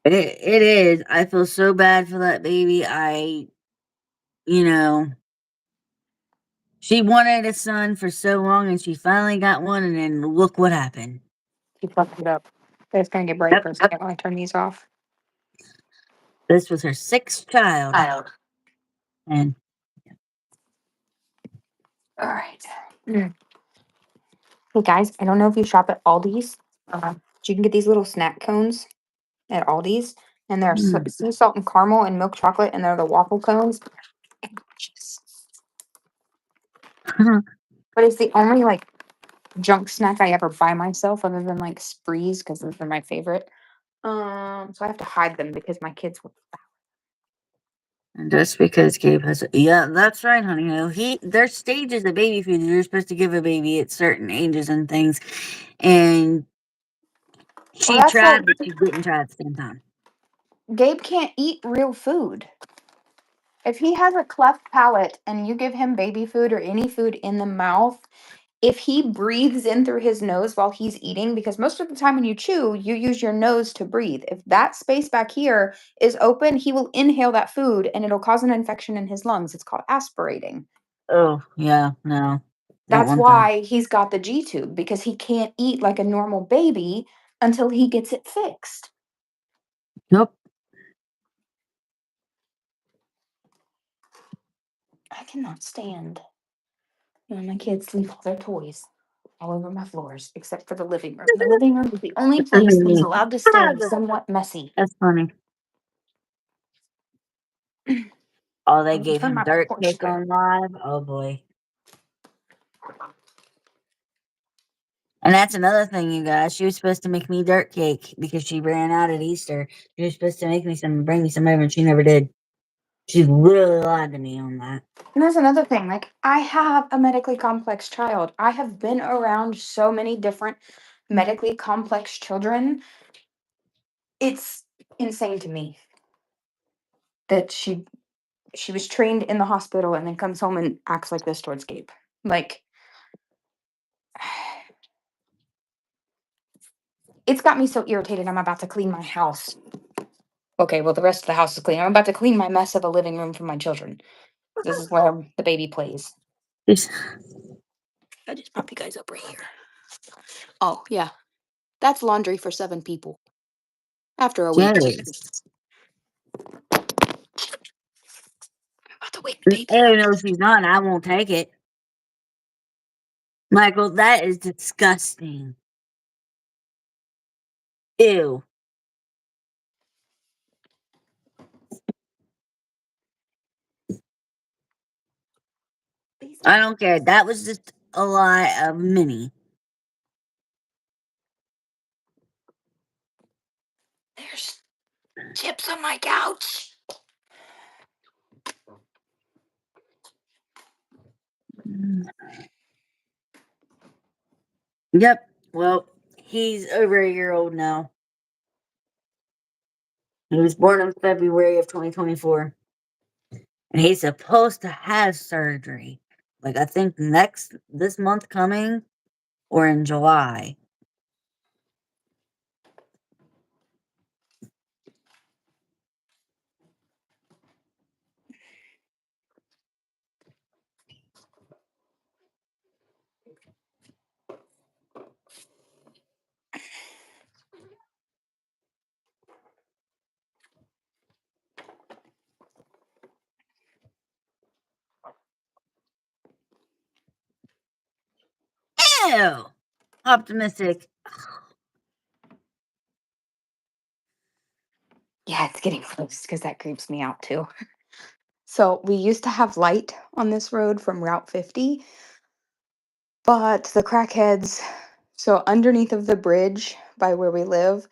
It is. I feel so bad for that baby. You know, she wanted a son for so long and she finally got one, and then look what happened. He fucked it up. It's gonna get bright Yep. for a second while I turn these off. This was her sixth child. And All right. Hey guys, I don't know if you shop at Aldi's, but you can get these little snack cones at Aldi's, and they're sea salt and caramel and milk chocolate, and they're the waffle cones. Delicious. But it's the only like junk snack I ever buy myself, other than like Sprees, because those are my favorite. So I have to hide them because my kids will. And just because Gabe has, yeah, that's right, honey. There's stages of baby food you're supposed to give a baby at certain ages and things, and Well, she that's like tried, but she didn't try at the same time. Gabe can't eat real food. If he has a cleft palate and you give him baby food or any food in the mouth, if he breathes in through his nose while he's eating, because most of the time when you chew, you use your nose to breathe. If that space back here is open, he will inhale that food and it'll cause an infection in his lungs. It's called aspirating. Oh, yeah, no. Don't That's want that. why he's got the G tube, because he can't eat like a normal baby until he gets it fixed. Nope. I cannot stand when my kids leave all their toys all over my floors, except for the living room. The living room is the only place that he's allowed to stay somewhat messy. That's funny. Oh, they I'm gonna gave turn him my dirt porch cake light. on live. Oh boy. And that's another thing, you guys. She was supposed to make me dirt cake because she ran out at Easter. She was supposed to make me some, bring me some over, and she never did. She really lied to me on that. And that's another thing. Like, I have a medically complex child. I have been around so many different medically complex children. It's insane to me that she was trained in the hospital and then comes home and acts like this towards Gabe. Like, it's got me so irritated. I'm about to clean my house. Okay, well, the rest of the house is clean. I'm about to clean my mess of a living room for my children. This is where the baby plays. She's- I just prop you guys up right here. Oh, yeah. That's laundry for 7 people. After a week. Yes. I'm about to wake the baby Oh, up. no, she's not. I won't take it. Michael, that is disgusting. Ew. I don't care. That was just a lie of many. There's chips on my couch. Yep. Well, he's over a year old now. He was born in February of 2024. And he's supposed to have surgery. Like, I think this month coming or in July. Ew. Optimistic. Yeah, it's getting close because that creeps me out too. So we used to have light on this road from Route 50, but the crackheads, so underneath of the bridge by where we live,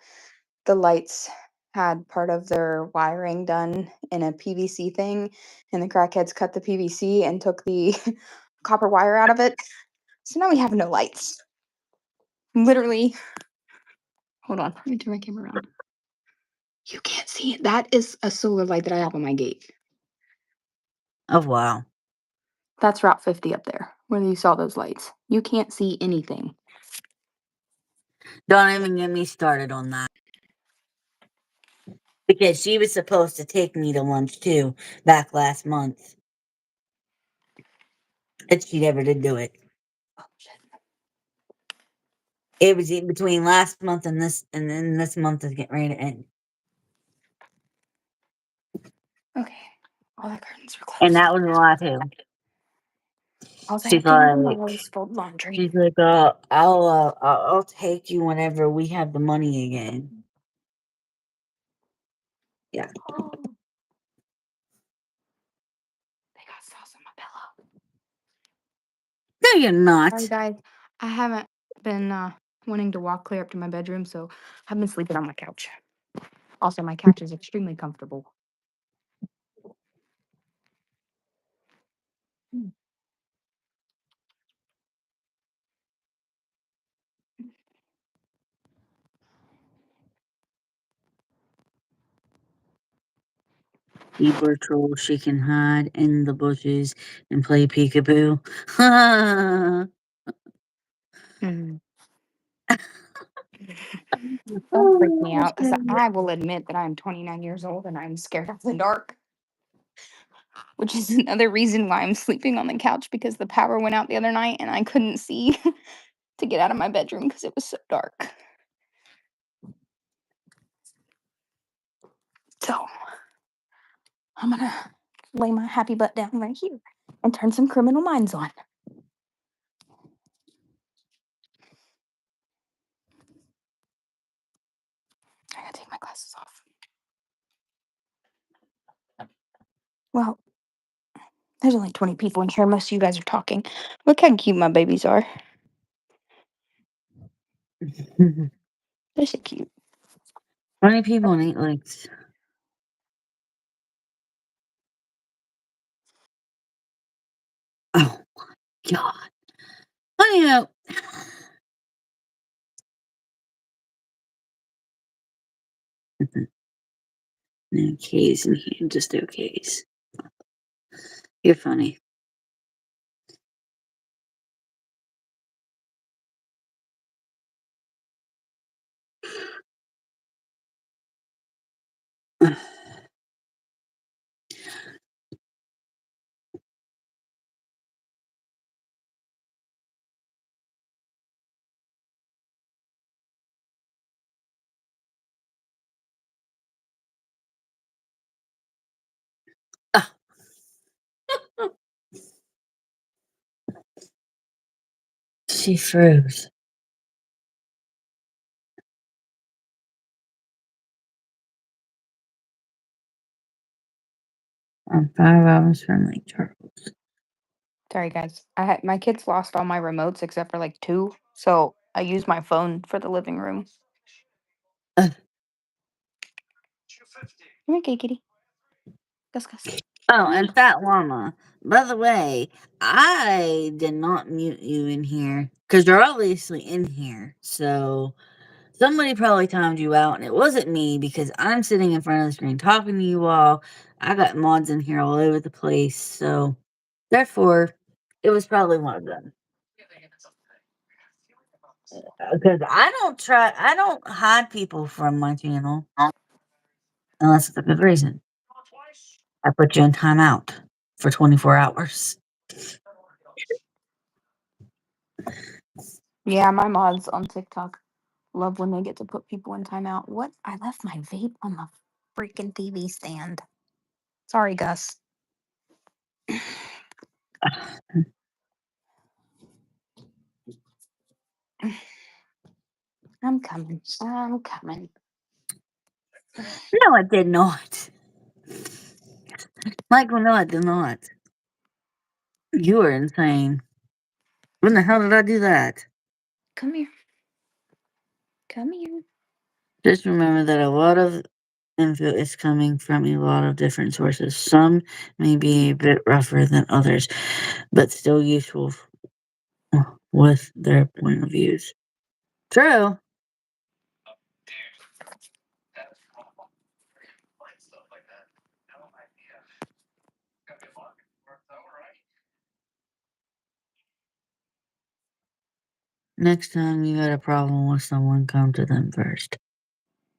the lights had part of their wiring done in a PVC thing, and the crackheads cut the PVC and took the copper wire out of it. So now we have no lights. Literally, hold on, let me turn my camera around. You can't see it. That is a solar light that I have on my gate. Oh, wow. That's Route 50 up there, where you saw those lights. You can't see anything. Don't even get me started on that. Because she was supposed to take me to lunch too back last month. And she never did do it. Oh, shit. It was in between last month and then this month is getting ready to end. Okay. All the curtains are closed. And that was a lie too. All I She's have to do like, tomorrow is fold laundry. she's like, I'll take you whenever we have the money again. Yeah. Oh. They got sauce on my pillow. No, you're not. Sorry, guys. I haven't been wanting to walk clear up to my bedroom, so I've been sleeping on my couch. Also, my couch is extremely comfortable. Zebra troll, she can hide in the bushes and play peekaboo. Mm. Don't freak me out, because I will admit that I'm 29 years old and I'm scared of the dark. Which is another reason why I'm sleeping on the couch, because the power went out the other night and I couldn't see to get out of my bedroom because it was so dark. So I'm gonna lay my happy butt down right here and turn some Criminal Minds on. I gotta take my glasses off. Well, there's only 20 people in here. Most of you guys are talking. Look how cute my babies are. They're so cute. 20 people and 8 likes. Oh my god. I know. No K's in here, just no K's. You're funny. She froze. On 5 hours from Lake Charles. Sorry, guys. My kids lost all my remotes except for like 2, so I use my phone for the living room. Uh, Come here, kitty. Gus, Gus. Oh, and Fat Llama. By the way, I did not mute you in here because you're obviously in here. So somebody probably timed you out, and it wasn't me because I'm sitting in front of the screen talking to you all. I got mods in here all over the place. So therefore, it was probably one of them. Because I don't hide people from my channel unless it's a good reason. I put you in timeout for 24 hours. Yeah, my mods on TikTok love when they get to put people in timeout. What? I left my vape on the freaking TV stand. Sorry, Gus. I'm coming. I'm coming. No, I did not. Michael, no, I did not. You are insane. When the hell did I do that? Come here. Come here. Just remember that a lot of info is coming from a lot of different sources. Some may be a bit rougher than others, but still useful with their point of views. True. Next time you got a problem with someone, come to them first.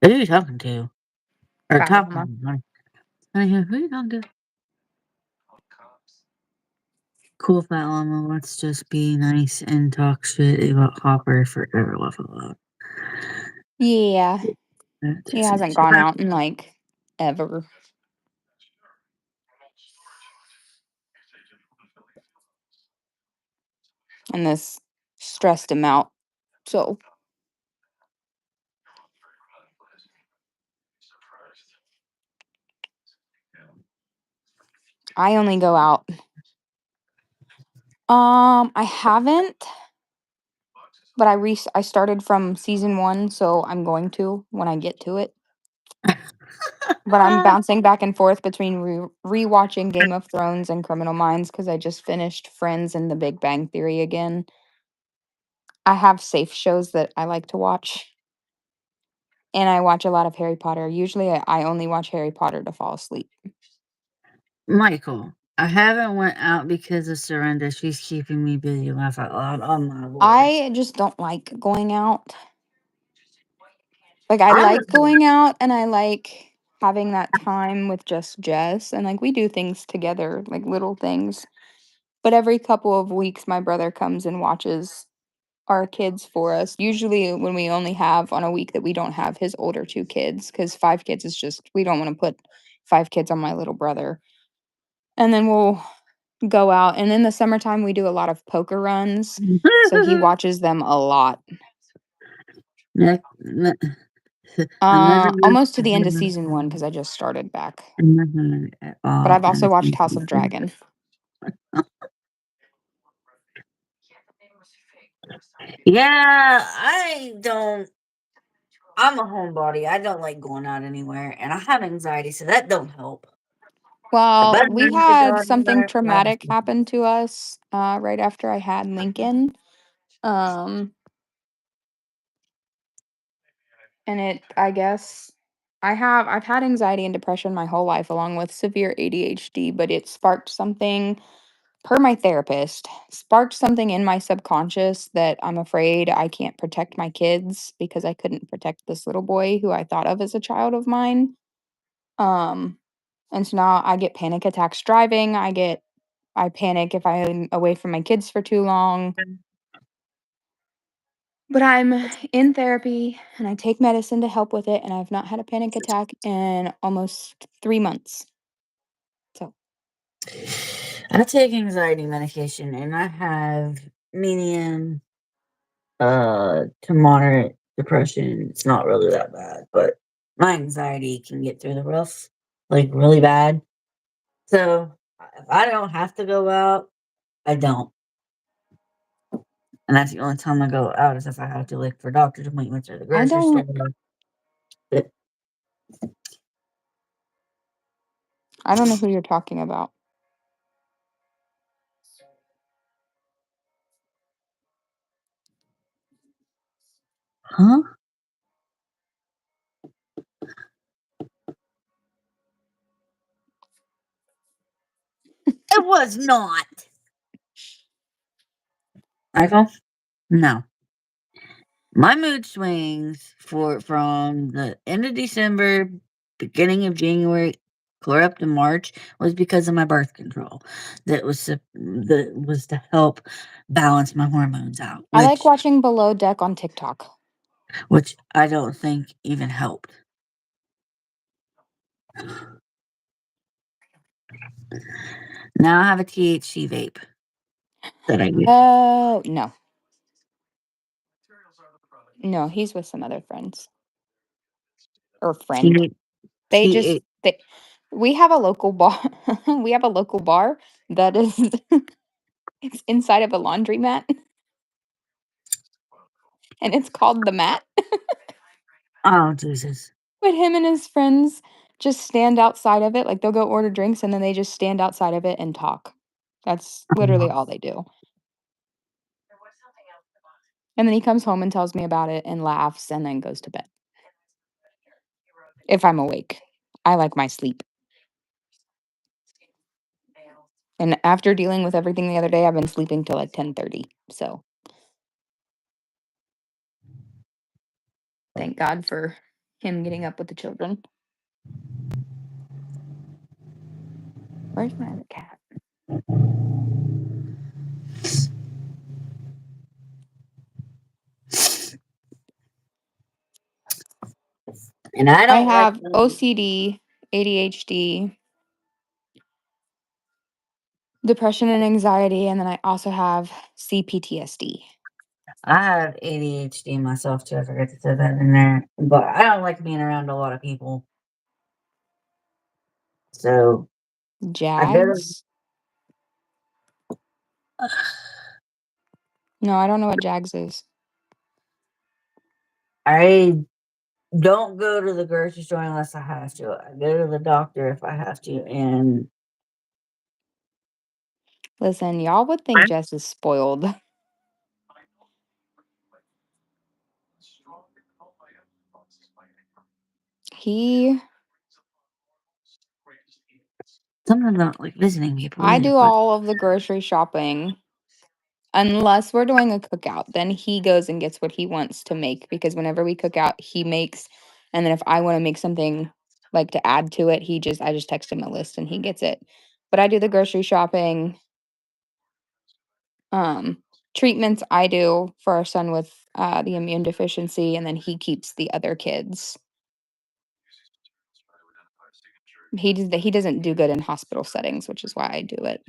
Who are you talking to? Or Fat talking Llama. to? Who are you talking to? Cool, Fat Llama. Let's just be nice and talk shit about Hopper forever. Laugh out Yeah, loud. he hasn't gone out in like ever. And this stressed him out. So I only go out. I haven't, but I started from season 1, so I'm going to when I get to it. But I'm bouncing back and forth between rewatching Game of Thrones and Criminal Minds because I just finished Friends and The Big Bang Theory again. I have safe shows that I like to watch. And I watch a lot of Harry Potter. Usually I only watch Harry Potter to fall asleep. Michael, I haven't went out because of Surrender. She's keeping me busy. Laugh out loud. Oh my lord. I just don't like going out. Like, I I like was going out and I like having that time with just Jess. And like, we do things together, like little things. But every couple of weeks, my brother comes and watches our kids for us. Usually, when we only have on a week that we don't have his older 2 kids, because 5 kids is just, we don't want to put 5 kids on my little brother. And then we'll go out. And in the summertime, we do a lot of poker runs. So he watches them a lot. Ne- ne- I never Almost to the end of season 1 because I just started back. at all. But I've also watched House of Dragon. Yeah, I don't. I'm a homebody. I don't like going out anywhere, and I have anxiety, so that don't help. Well, But we had something traumatic happen to us right after I had Lincoln. Um, and I guess I've had anxiety and depression my whole life along with severe ADHD, but it sparked something per my therapist, sparked something in my subconscious that I'm afraid I can't protect my kids because I couldn't protect this little boy who I thought of as a child of mine. Um, and so now I get panic attacks driving. I panic if I'm away from my kids for too long. But I'm in therapy and I take medicine to help with it, and I've not had a panic attack in almost 3 months. So, I take anxiety medication, and I have medium to moderate depression. It's not really that bad, but my anxiety can get through the roof, like really bad. So if I don't have to go out, I don't. And that's the only time I go out is if I have to, like for doctor's appointments or the I grocery store. don't But, I don't know who you're talking about. huh? It was not. Michael? No. My mood swings from the end of December, beginning of January, clear up to March was because of my birth control. That was to help balance my hormones out, I like watching Below Deck on TikTok. which I don't think even helped. Now I have a THC vape that I use. Oh, no. No, he's with some other friends. Or friend. T They just T they we have a local bar. We have a local bar that is it's inside of a laundromat and it's called The Mat. Oh Jesus. But him and his friends just stand outside of it. Like they'll go order drinks and then they just stand outside of it and talk. That's literally all they do. And then he comes home and tells me about it and laughs and then goes to bed. If I'm awake. I like my sleep. And after dealing with everything the other day, I've been sleeping till like 10:30. So thank God for him getting up with the children. Where's my other cat? And I I don't like have OCD, ADHD, depression and anxiety, and then I also have CPTSD. I have ADHD myself too. I forgot to throw that in there. But I don't like being around a lot of people. So I go to JAGS? No, I don't know what JAGS is. I don't go to the grocery store unless I have to. I go to the doctor if I have to. And Listen, y'all would think Jess is spoiled. He sometimes I don't like visiting people I either. do But all of the grocery shopping unless we're doing a cookout. Then he goes and gets what he wants to make because whenever we cook out, he makes and then if I want to make something like to add to it, I just text him a list and he gets it. But I do the grocery shopping. Um Treatments I do for our son with the immune deficiency and then he keeps the other kids. He doesn't do good in hospital settings, which is why I do it.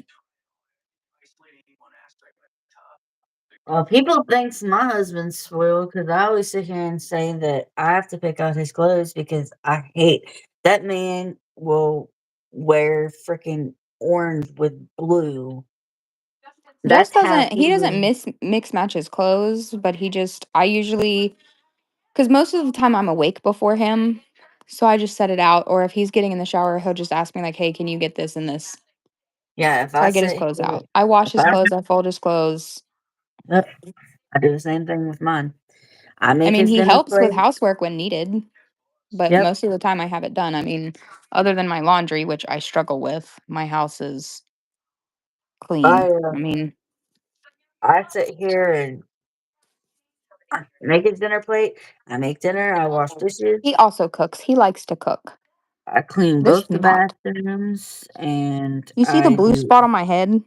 people thinks my husband's spoiled because I always sit here and say that I have to pick out his clothes because I hate that man will wear freaking orange with blue. Jess That's how doesn't he he doesn't is. mix match his clothes, but I usually because most of the time I'm awake before him, so I just set it out. Or if he's getting in the shower, he'll just ask me like, "Hey, can you get this and this?" Yeah, if So I I get his sit clothes here, out. I wash if his I, clothes. I fold his clothes. yep, I do the same thing with mine. I I make mean, his he dinner helps with plate. housework when needed, but Yep. most of the time I have it done. I mean, other than my laundry, which I struggle with, my house is I clean. uh, I mean, I sit here and I make his dinner plate. I make dinner. I wash dishes. he also cooks. He likes to cook. I clean This both is the not. bathrooms, and You see the I blue do. spot on my head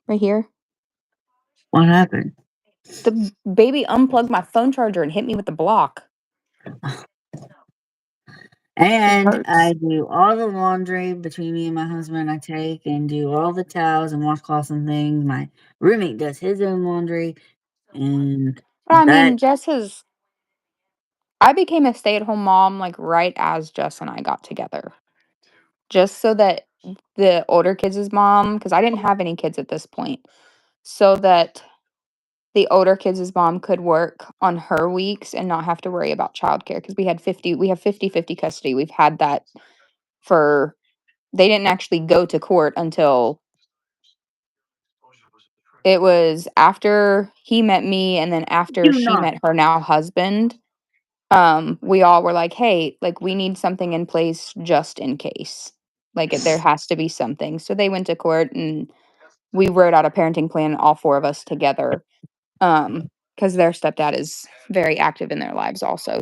right here? What happened? The baby unplugged my phone charger and hit me with the block. It And hurts. I do all the laundry between me and my husband. I take and do all the towels and washcloths and things. My roommate does his own laundry, and Well, I That mean, I became a stay-at-home mom, like, right as Jess and I got together, just so that the older kids' mom, because I didn't have any kids at this point, so that the older kids' mom could work on her weeks and not have to worry about childcare. Because we have 50-50 custody. We've had that for they didn't actually go to court until it was after he met me and then after do she not. met her now husband. We all were like, "Hey, like, we need something in place just in case. Like, there has to be something." So they went to court and we wrote out a parenting plan, all 4 of us together. Because their stepdad is very active in their lives also.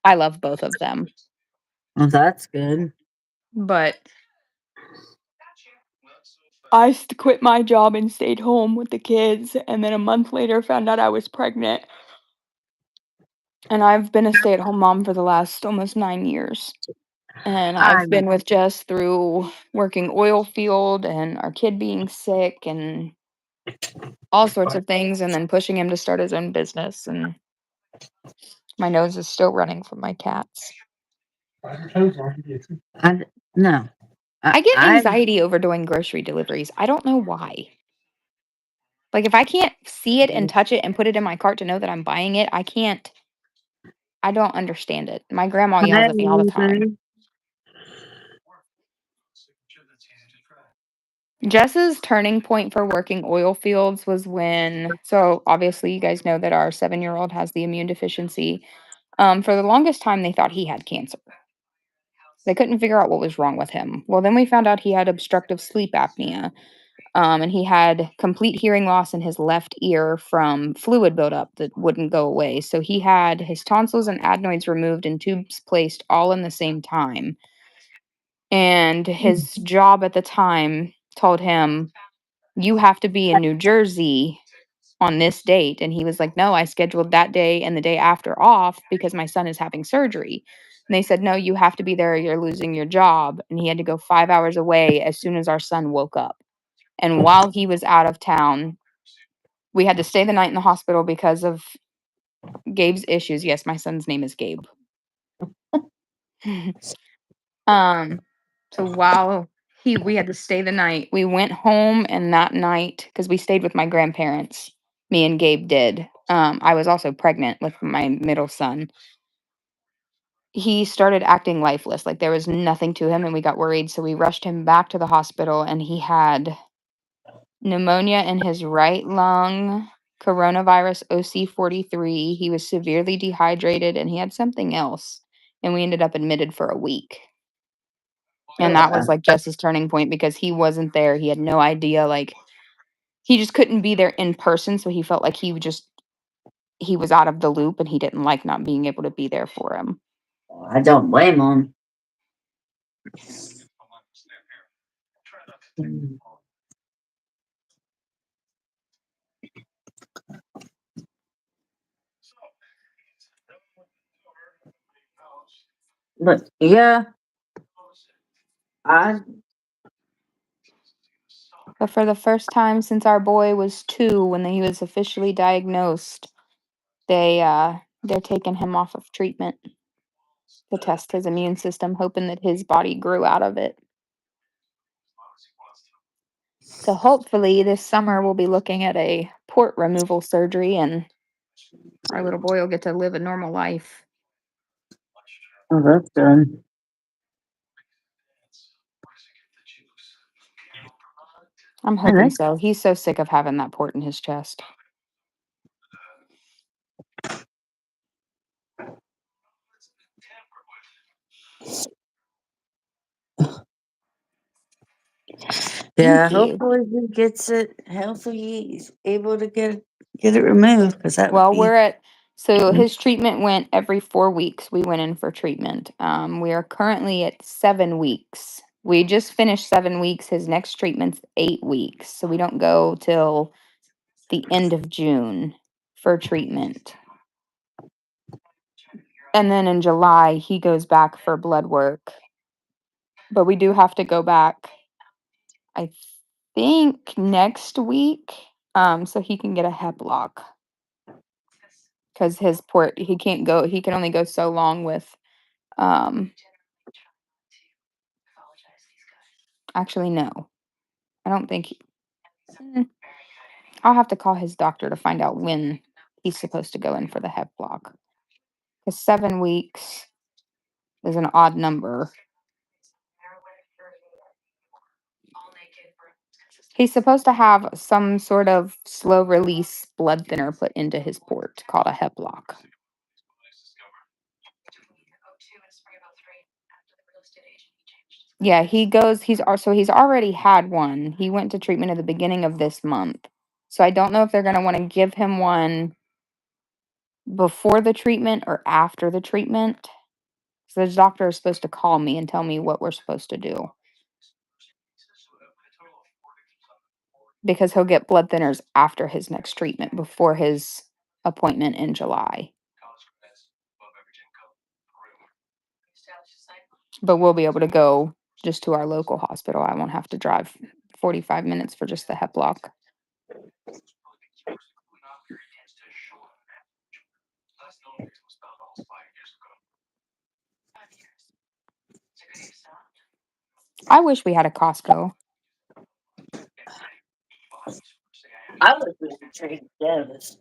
I love both of them. Well, that's good. But quit my job and stayed home with the kids, and then a month later found out I was pregnant. And I've been a stay-at-home mom for the last almost 9 years. And I've I'm been with Jess through working oil field and our kid being sick and all sorts of things, and then pushing him to start his own business, and my nose is still running from my cats. I no. I get I anxiety over doing grocery deliveries. I don't know why. Like, if I can't see it and touch it and put it in my cart to know that I'm buying it, I don't understand it. My grandma yells at me all the time. Jess's turning point for working oil fields was so obviously you guys know that our 7-year-old has the immune deficiency. For the longest time, they thought he had cancer. They couldn't figure out what was wrong with him. Well, then we found out he had obstructive sleep apnea. And he had complete hearing loss in his left ear from fluid buildup that wouldn't go away. So he had his tonsils and adenoids removed and tubes placed all in the same time. And his job at the time told him, "You have to be in New Jersey on this date." And he was like, "No, I scheduled that day and the day after off because my son is having surgery." And they said, "No, you have to be there. You're losing your job." And he had to go 5 hours away as soon as our son woke up. And while he was out of town, we had to stay the night in the hospital because of Gabe's issues. Yes, my son's name is Gabe. um, so while we had to stay the night, we went home, and that night, because we stayed with my grandparents, me and Gabe did. I was also pregnant with my middle son. He started acting lifeless, like there was nothing to him, and we got worried, so we rushed him back to the hospital, and he had pneumonia in his right lung, coronavirus OC43. He was severely dehydrated and he had something else. And we ended up admitted for a week. And that was like Jess's turning point because he wasn't there. He had no idea. Like, he just couldn't be there in person. So he felt like he was out of the loop and he didn't like not being able to be there for him. I don't blame him. But yeah, I But for the first time since our boy was 2, when he was officially diagnosed, they're taking him off of treatment to test his immune system, hoping that his body grew out of it. So hopefully this summer we'll be looking at a port removal surgery and our little boy will get to live a normal life. oh, that's good. I'm Yeah, hoping so. He's so sick of having that port in his chest. yeah, Thank you. hopefully he gets it. Hopefully he's able to get it removed because that would Well, be. so his treatment went every 4 weeks. We went in for treatment. We are currently at 7 weeks. We just finished 7 weeks. His next treatment's 8 weeks. So we don't go till the end of June for treatment. And then in July, he goes back for blood work. But we do have to go back, I think, next week, so he can get a hep lock. because his port he can't go. He can only go so long with. Um, Actually, no, I don't think. Mm, I'll have to call his doctor to find out when he's supposed to go in for the hep block. Because 7 weeks is an odd number. He's supposed to have some sort of slow release blood thinner put into his port called a hep block. Yeah, he's already had one. He went to treatment at the beginning of this month. So I don't know if they're going to want to give him one before the treatment or after the treatment. So the doctor is supposed to call me and tell me what we're supposed to do. Because he'll get blood thinners after his next treatment, before his appointment in July. But we'll be able to go just to our local hospital. I won't have to drive 45 minutes for just the hep block. I wish we had a Costco. I was with Trader Joe's.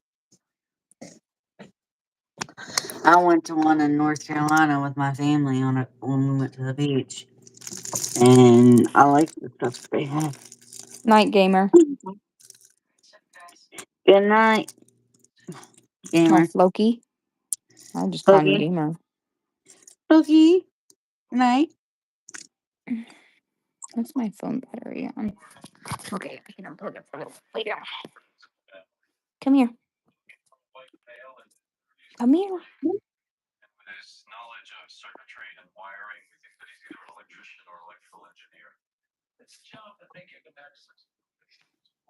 I went to one in North Carolina with my family when we went to the beach, and I liked the stuff they had. Night gamer. Good night, Oh, gamer. Floki. I just call him Okay, gamer. okay, night. What's my phone battery on? Okay, I can unplug it for a little later. Come here. Come here.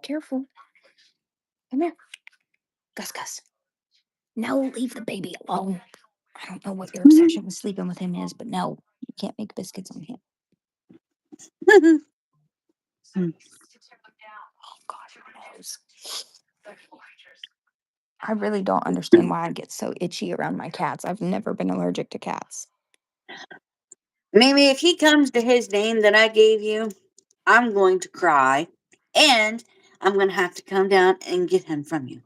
Careful. Come here. Gus Gus. No, leave the baby alone. I don't know what your obsession with sleeping with him is, but no, you can't make biscuits on him. Oh gosh, my nose. I really don't understand why I get so itchy around my cats. I've never been allergic to cats. Maybe if he comes to his name that I gave you, I'm going to cry, and I'm going to have to come down and get him from you.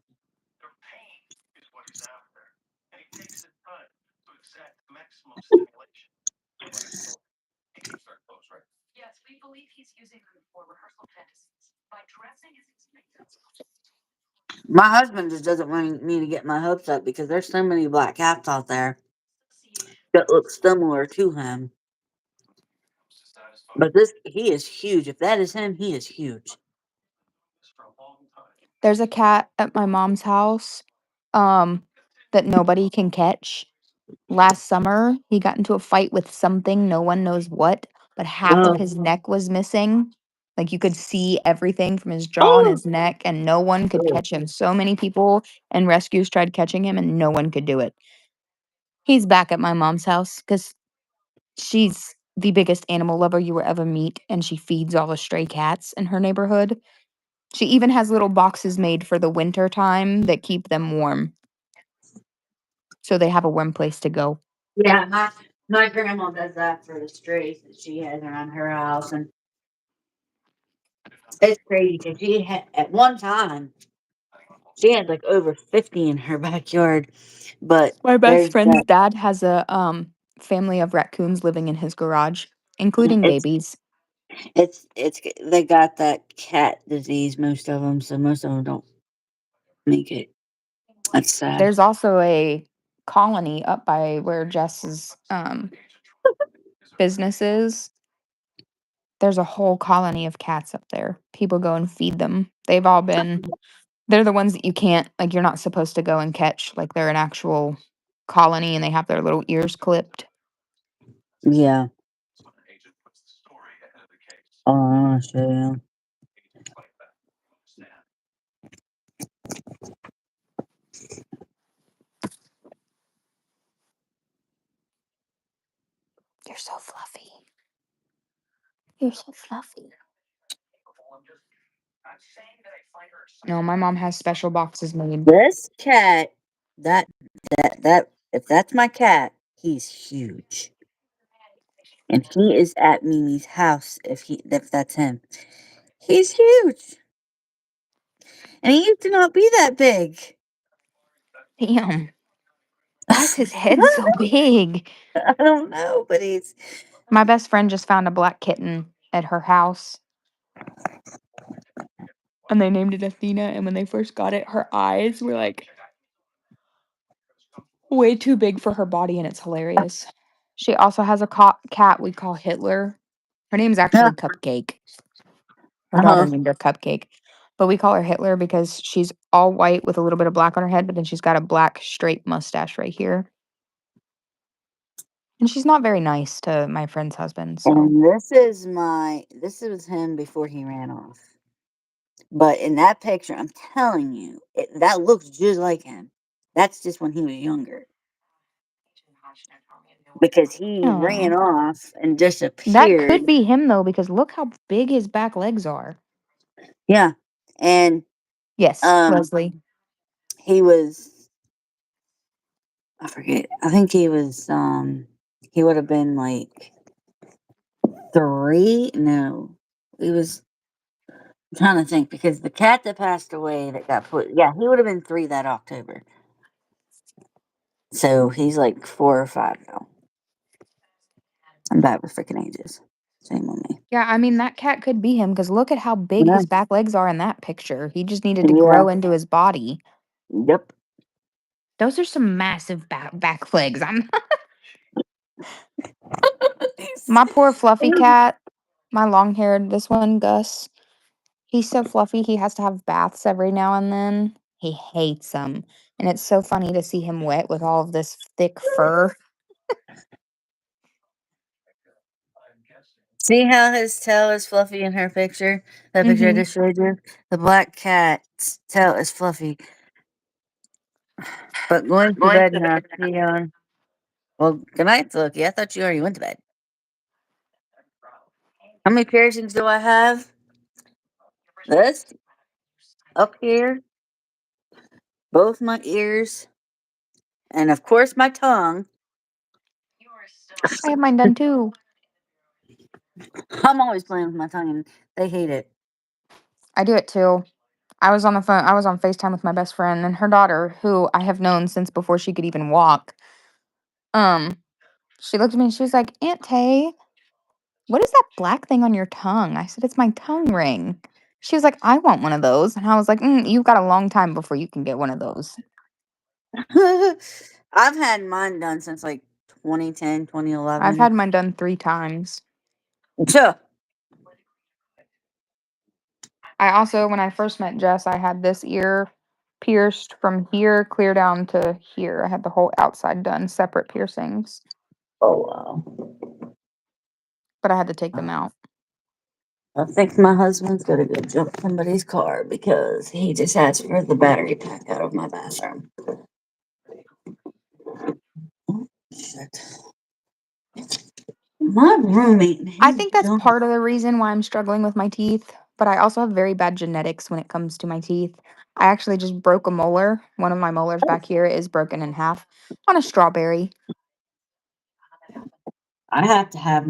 My husband just doesn't want me to get my hopes up because there's so many black cats out there that look similar to him. But he is huge. If that is him, he is huge. There's a cat at my mom's house um that nobody can catch. Last summer, he got into a fight with something, no one knows what, but half of Oh, his neck was missing. Like you could see everything from his jaw and oh, his neck, and no one could oh. catch him. So many people and rescues tried catching him, and no one could do it. He's back at my mom's house because she's the biggest animal lover you will ever meet, and she feeds all the stray cats in her neighborhood. She even has little boxes made for the winter time that keep them warm, so they have a warm place to go. Yeah, my grandma does that for the strays that she has around her house, and it's crazy because at one time she had like over 50 in her backyard, but My best there's friend's that. dad has a family of raccoons living in his garage, including It's babies. they got that cat disease. Most of them, so most of them don't make it. That's sad. There's also a colony up by where Jess's business is. There's a whole colony of cats up there. People go and feed them. They're the ones that you can't, like, you're not supposed to go and catch. Like, they're an actual colony and they have their little ears clipped. Yeah. Oh, sure. You're so fluffy. You're so fluffy. No, my mom has special boxes made. This cat That that if that's my cat, he's huge. And he is at Mimi's house if that's him. He's huge. And he used to not be that big. Damn. Why is his head so big? I don't know, but he's My best friend just found a black kitten at her house. And they named it Athena. And when they first got it, her eyes were like way too big for her body, and it's hilarious. She also has a cat we call Hitler. Her name's yeah. actually Cupcake. Her daughter Uh-huh. named her Cupcake. But we call her Hitler because she's all white with a little bit of black on her head, but then she's got a black straight mustache right here. And she's not very nice to my friend's husband, so. And this was him before he ran off. But in that picture, I'm telling you, that looks just like him. That's just when he was younger. Because he ran Aw. off and That disappeared. could be him though, because look how big his back legs are. Yeah. And Yes, um Leslie. he was I forget. I think he would have been like 3. No. He was I'm trying to think because the cat that passed away that got put he would have been 3 that October. So he's like 4 or 5 now. I'm bad with freaking ages. Shame on me. Yeah, I mean, that cat could be him because look at how big Yeah. his back legs are in that picture. He just needed to Yeah. grow into his body. Yep. Those are some massive back legs. My poor fluffy cat, my long haired, this one, Gus, he's so fluffy. He has to have baths every now and then. He hates them. And it's so funny to see him wet with all of this thick fur. See how his tail is fluffy in her picture? That picture I Hmm. just showed you? The black cat's tail is fluffy. But going to bed now, Leon. Well, good night, Loki. I thought you already went to bed. How many piercings do I have? This up here, both my ears, and of course my tongue. I have mine done too. I'm always playing with my tongue, and they hate it. I do it too. I was on the phone. I was on FaceTime with my best friend and her daughter, who I have known since before she could even walk. Um, she looked at me and she was like, "Aunt Tay, what is that black thing on your tongue?" I said, "It's my tongue ring." She was like, "I want one of those," and I was like, "You've got a long time before you can get one of those." I've had mine done since like 2010, I've 2011. had mine done 3 times. Tuh. I also, when I first met Jess, I had this ear pierced from here clear down to here. I had the whole outside done, separate piercings, Oh, wow. but I had to take them out. I think my husband's gonna go jump somebody's car because he just asked for the battery pack out of my bathroom. Oh, shit. My roommate, I he's think that's dumb. part of the reason why I'm struggling with my teeth, but I also have very bad genetics when it comes to my teeth. I actually just broke a molar. One of my molars back here is broken in half on a strawberry. I have to have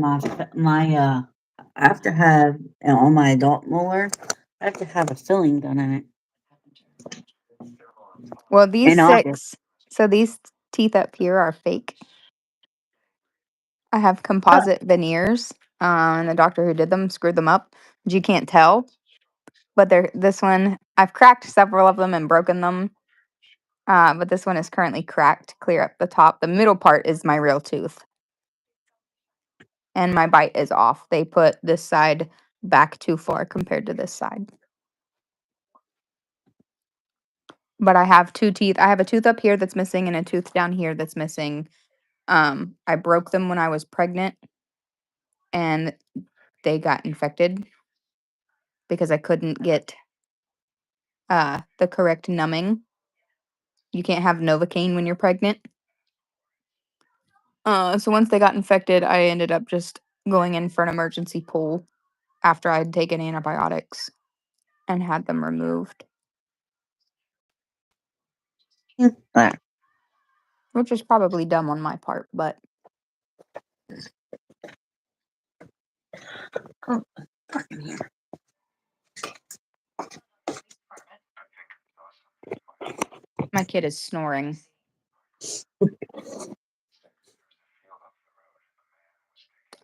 I have to have on my adult molar. I have to have a filling done in it Well, these in August. 6, so these teeth up here are fake. I have Huh. composite veneers, and the doctor who did them screwed them up. But you can't tell, but they're this one. I've cracked several of them and broken them, but this one is currently cracked clear up the top. The middle part is my real tooth, and my bite is off. They put this side back too far compared to this side. But I have 2 teeth. I have a tooth up here that's missing and a tooth down here that's missing. I broke them when I was pregnant, and they got infected because I couldn't get the correct numbing. You can't have Novocaine when you're pregnant. So once they got infected, I ended up just going in for an emergency pull after I'd taken antibiotics and had them removed. There. which is probably dumb on my part, but Oh, fucking here. my kid is snoring.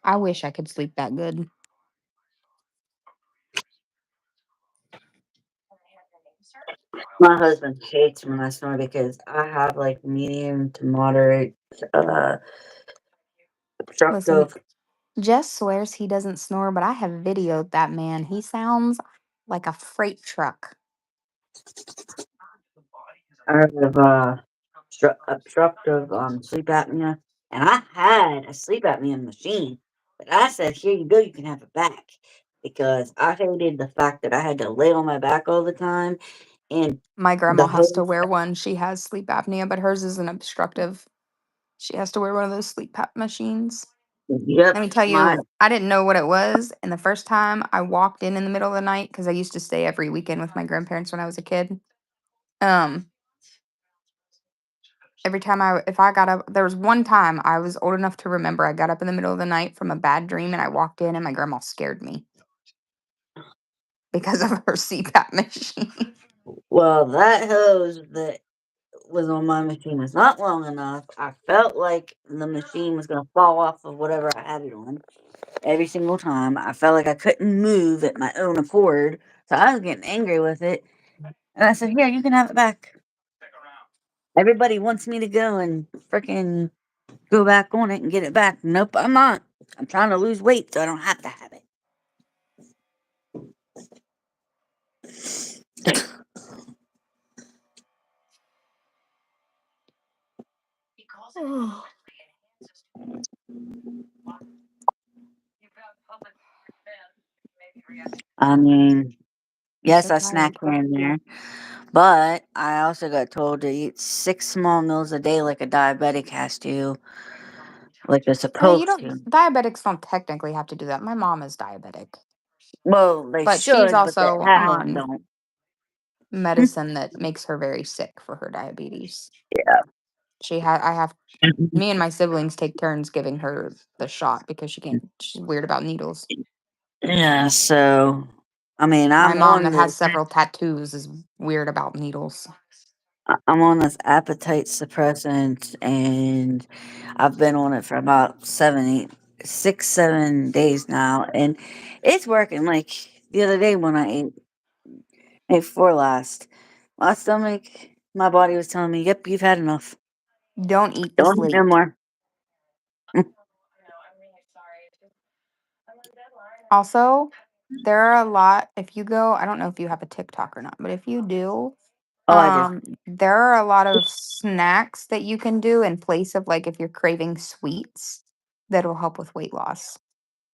I wish I could sleep that good. My husband hates when I snore because I have like medium to moderate Listen, obstructive. Jess swears he doesn't snore, but I have videoed that man. He sounds like a freight truck. I have obstructive sleep apnea, and I had a sleep apnea machine, but I said, "Here you go, you can have it back," because I hated the fact that I had to lay on my back all the time, and My grandma the has to hose. wear one. She has sleep apnea, but hers isn't obstructive. She has to wear one of those sleep machines. Let Yep, me tell my you, I didn't know what it was. And the first time I walked in the middle of the night, because I used to stay every weekend with my grandparents when I was a kid. Um, every time if I got up, there was one time I was old enough to remember I got up in the middle of the night from a bad dream and I walked in and my grandma scared me because of her CPAP machine. well, that hose that was on my machine was not long enough. I felt like the machine was gonna fall off of whatever I had it on. Every single time, I felt like I couldn't move at my own accord, so I was getting angry with it. And I said, "Here, you can have it back." Everybody wants me to go and freaking go back on it and get it back. Nope, I'm not. I'm trying to lose weight, so I don't have to have it. I mean, I'm yes, so I snack tired. here and there, but I also got told to eat 6 small meals a day like a diabetic has to, like they're You supposed don't, to. diabetics don't technically have to do that. My mom is diabetic, Well, they but she's should, but that also half of them on don't. medicine that makes her very sick for her diabetes. Yeah. I have me and my siblings take turns giving her the shot because she's weird about needles. Yeah, so I mean, My mom that has several tattoos is weird about needles. I'm on this appetite suppressant, and I've been on it for about 7 days now, and it's working. Like the other day when I ate before last, my stomach, my body was telling me, "Yep, you've had enough. Don't eat this Don't eat no late. more." Also, there are a lot, if you go, I don't know if you have a TikTok or not, but if you do, Oh, I do. there are a lot of snacks that you can do in place of like if you're craving sweets that will help with weight loss.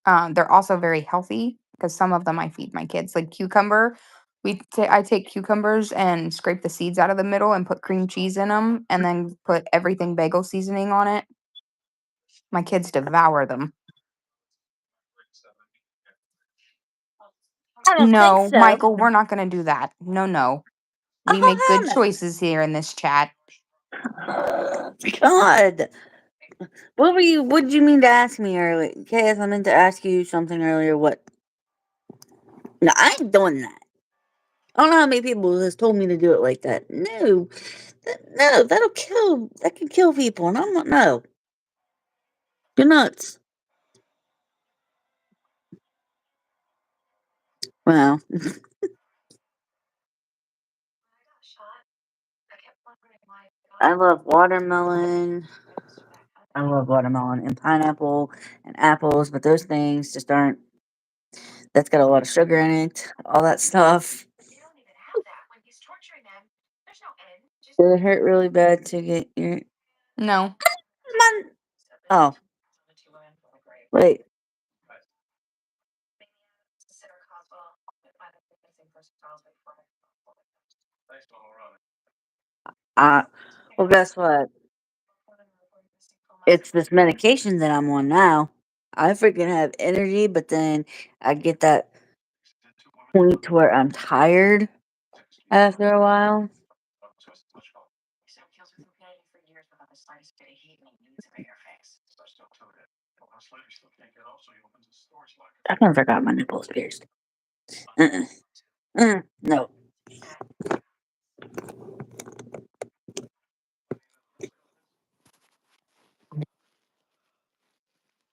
They're also very healthy because some of them I feed my kids, like cucumber. I take cucumbers and scrape the seeds out of the middle and put cream cheese in them, and then put everything bagel seasoning on it. My kids devour them. I don't think No, so. Michael, we're not going to do that. No, no. We make good Oh, choices here in this chat. God. What did you mean to ask me earlier? Cass, I meant to ask you something earlier. What? No, I ain't doing that. I don't know how many people has told me to do it like that. No, no, that'll kill. That can kill people, and I'm not. No, you're nuts. Well, I love watermelon. I love watermelon and pineapple and apples, but those things just aren't. That's got a lot of sugar in it. All that stuff. Does it hurt really bad to get your? No. Come on. Oh, wait. Uh, well, guess what? It's this medication that I'm on now. I freaking have energy, but then I get that point to where I'm tired after a while. I never got my nipples pierced. No.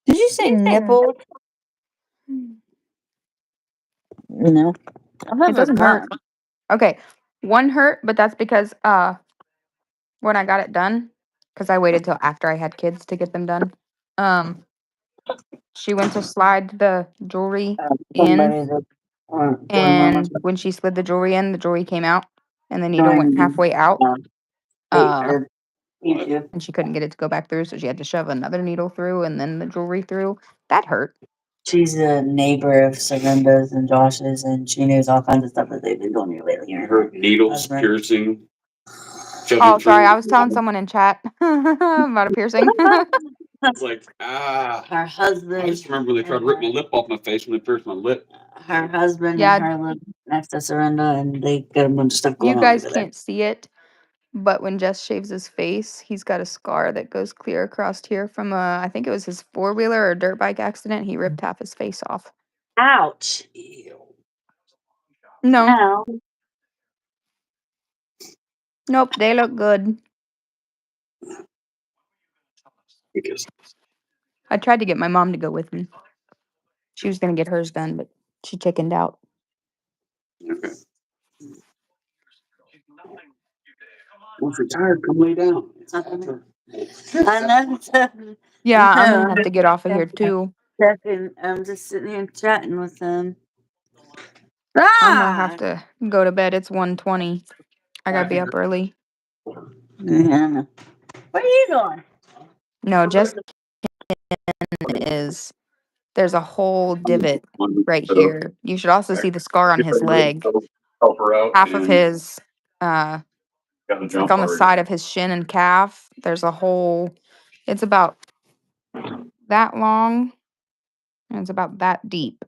Did you say nipple? No. I've It never doesn't hurt. done. Okay, one hurt, but that's because when I got it done, because I waited till after I had kids to get them done. Um, she went to slide the jewelry in, Somebody that for mama and when she slid the jewelry came out, and the needle went joined halfway out. hate Uh, or YouTube. and she couldn't get it to go back through, so she had to shove another needle through and then the jewelry through. That hurt. She's a neighbor of Serenda's and Josh's, and she knows all kinds of stuff that they've been doing here lately. Her needles Husband. piercing. Oh, sorry, I was telling someone in chat about a piercing. It's like, Her I husband. just remember they tried to rip my lip off my face when they pierced my lip. Her husband Yeah. and her live next to Serenda, and they got a bunch of stuff going You on guys over there. can't see it, but when Jess shaves his face, he's got a scar that goes clear across here from I think it was his 4-wheeler or dirt bike accident. He ripped half his face off. Ouch. No, Ow. nope, they look good. Because I tried to get my mom to go with me. She was gonna get hers done, but she chickened out. okay. Once you're tired, come lay down. I know. Yeah, I'm gonna No, have to get off of here too. I'm just sitting here chatting with them. I'm gonna have Ah! to go to bed. It's 1:20. I gotta be up early. Yeah. Where are you going? No, just is there's a whole divot right here. You should also see the scar on his leg. Help her out. Half of and his got the it's like jump on the already. side of his shin and calf. There's a hole. It's about that long and it's about that deep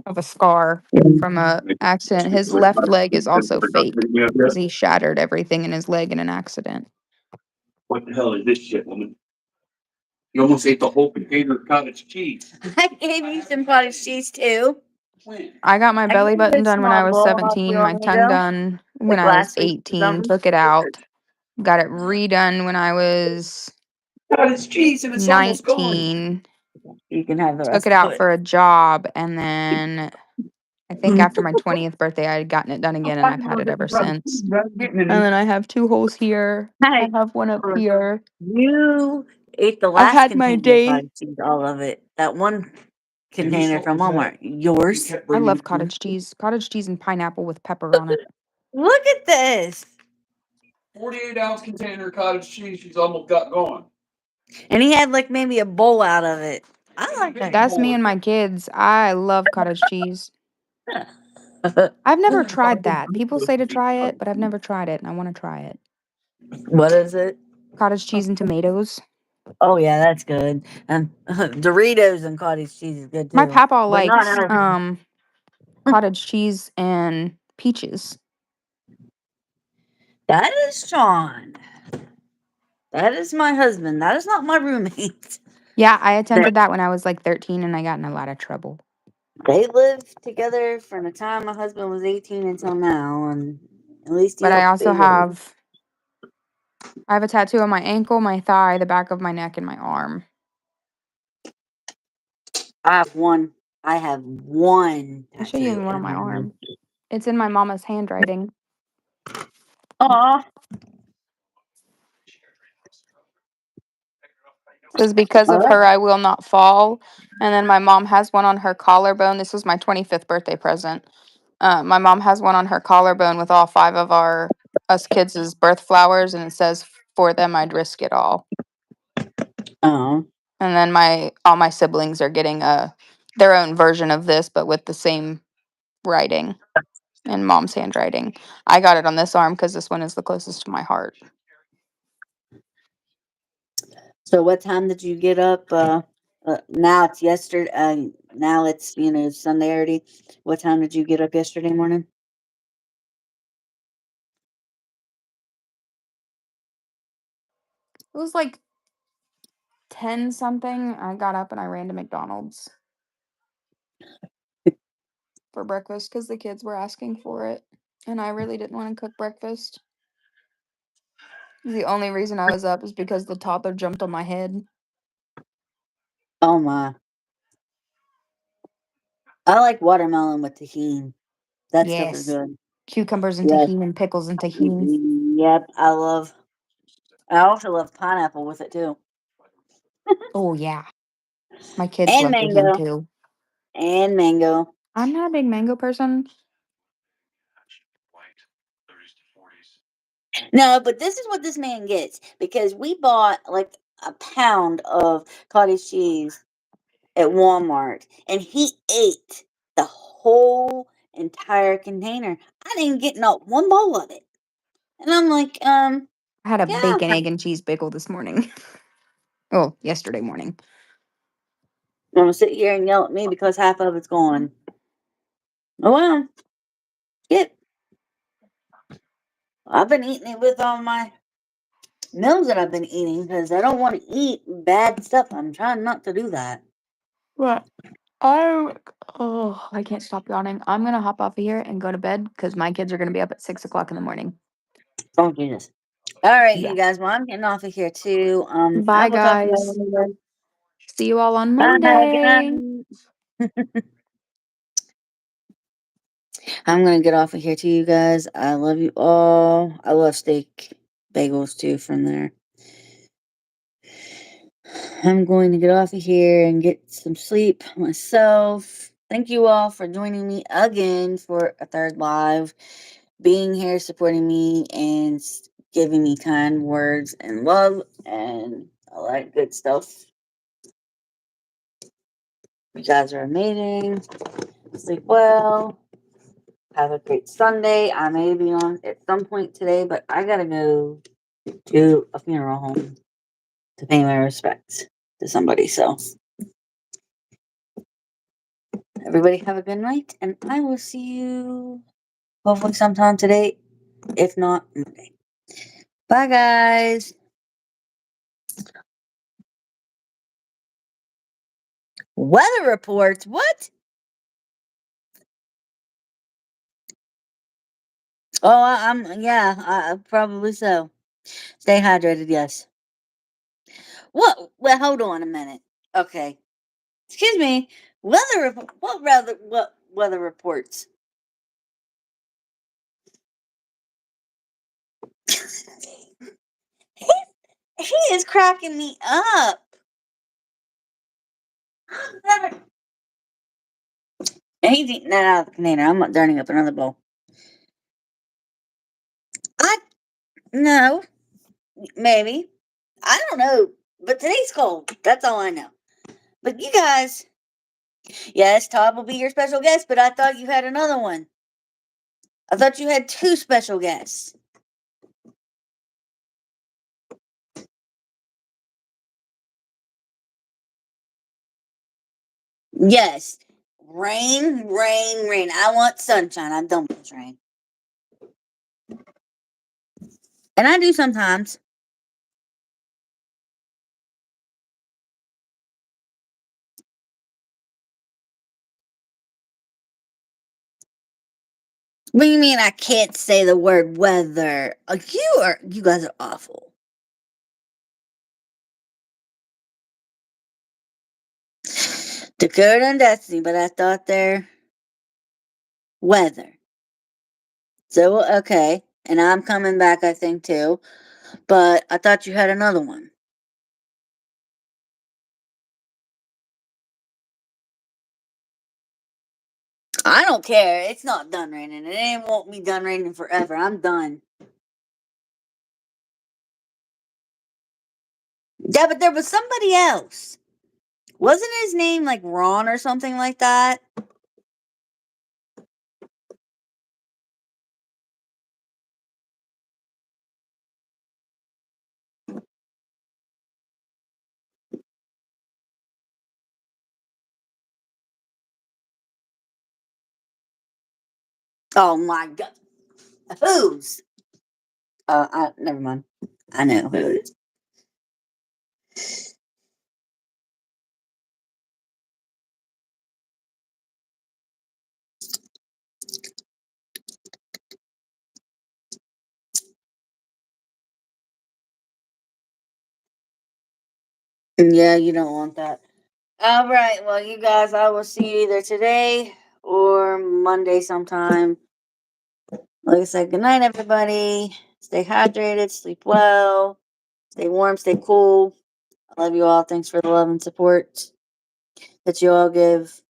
of a scar from a accident. His left leg is also fake because he shattered everything in his leg in an accident. What the hell is this shit, woman? You almost ate the whole container of cottage cheese. I gave you some cottage cheese too. When? I got my I belly gave you a button done when I small was bowl not too 17, my long tongue ago, done when like I was last week or 18, something. took it out, got it redone when I was Cottage cheese and it's almost gone. 19, You can have the took rest it of out it. for a job, and then I think after my 20th birthday, I had gotten it done again, and I've had it ever since. And then I have 2 holes here. I Hey, have one up here. you ate the I've last had my container of day. cottage cheese, all of it. That one container from Walmart. Yours. I love cottage cheese. Cottage cheese and pineapple with pepper on it. Look at this. 48-ounce container of cottage cheese she's almost got gone. And he had like maybe a bowl out of it. I like that. That's me and my kids. I love cottage cheese. I've never tried that. People say to try it, but I've never tried it, and I want to try it. What is it? Cottage cheese and tomatoes. Oh yeah, that's good. And Doritos and cottage cheese is good too. My papa But not likes cottage cheese and peaches. that is Sean. That is my husband. That is not my roommate. Yeah, I attempted that when I was like 13 and I got in a lot of trouble. They lived together from the time my husband was 18 until now, and at least he But I helped also stay with me. have a tattoo on my ankle, my thigh, the back of my neck, and my arm. I have one. I have one I'll show you tattoo one on in my my arm. arm. It's in my mama's handwriting. Aw. Says because All of right. her I will not fall. And then my mom has one on her collarbone. This was my 25th birthday present. My mom has one on her collarbone with all 5 of us kids' birth flowers, and it says, "For them I'd risk it all." Oh. And then all my siblings are getting their own version of this, but with the same writing in mom's handwriting. I got it on this arm because this one is the closest to my heart. So what time did you get up? Now it's yesterday. Now it's Sunday already. What time did you get up yesterday morning? It was like 10 something. I got up and I ran to McDonald's. for breakfast because the kids were asking for it, and I really didn't want to cook breakfast. The only reason I was up is because the toddler jumped on my head. Oh my. I like watermelon with tahini. That stuff is Yes. good. Cucumbers and Yes. tahini and pickles and tahini. Yep. I also love pineapple with it too. Oh, yeah. My kids And love tahini mango. too. And mango. I'm not a big mango person. No, but this is what this man gets because we bought like a pound of cottage cheese at Walmart and he ate the whole entire container. I didn't get not one bowl of it. And I'm like, I had a yeah, bacon, egg, and cheese bagel this morning. Oh, yesterday morning. I'm gonna sit here and yell at me because half of it's gone. Oh well. Yep. I've been eating it with all my meals that I've been eating because I don't want to eat bad stuff. I'm trying not to do that. What? I can't stop yawning. I'm gonna hop off of here and go to bed because my kids are gonna be up at 6 o'clock in the morning. Oh goodness. All right, Yeah. you guys. Well, I'm getting off of here too. I Bye, will talk to you guys. later. See you all on Bye. Good Monday. night. I'm gonna get off of here too, you guys. I love you all. I love steak bagels too from there. I'm going to get off of here and get some sleep myself. Thank you all for joining me again for a third live, being here, supporting me, and giving me kind words and love and all that good stuff. You guys are amazing. Sleep well. Have a great Sunday. I may be on at some point today, but I gotta go to a funeral home to pay my respects to somebody. So, everybody have a good night, and I will see you hopefully sometime today, if not Monday. Bye, guys. Weather reports. What? Oh, yeah, probably so. Stay hydrated, yes. What? Well, hold on a minute. Okay. Excuse me. What weather reports? He is cracking me up. And he's eating that out of the container. I'm not turning up another bowl. I no, maybe. I don't know. But today's cold. That's all I know. But you guys, yes, Todd will be your special guest, but I thought you had another one. I thought you had two special guests. Yes. Rain, rain, rain. I want sunshine. I'm done with this rain. And I do sometimes. What do you mean I can't say the word weather? You guys are awful. Dakota and Destiny, but I thought they're weather. So, okay. And I'm coming back, I think, too. But I thought you had another one. I don't care. It's not done raining. It ain't won't be done raining forever. I'm done. Yeah, but there was somebody else. Wasn't his name like Ron or something like that? Oh my god. Whose? Never mind. I know who it is. Yeah, you don't want that. All right. Well, you guys, I will see you either today or Monday sometime. Like I said, good night, everybody. Stay hydrated, sleep well, stay warm, stay cool. I love you all. Thanks for the love and support that you all give.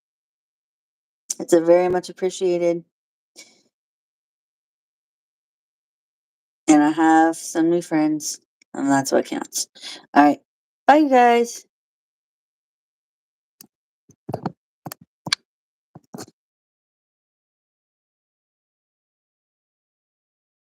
It's a very much appreciated. And I have some new friends, and that's what counts. All right. Bye, you guys.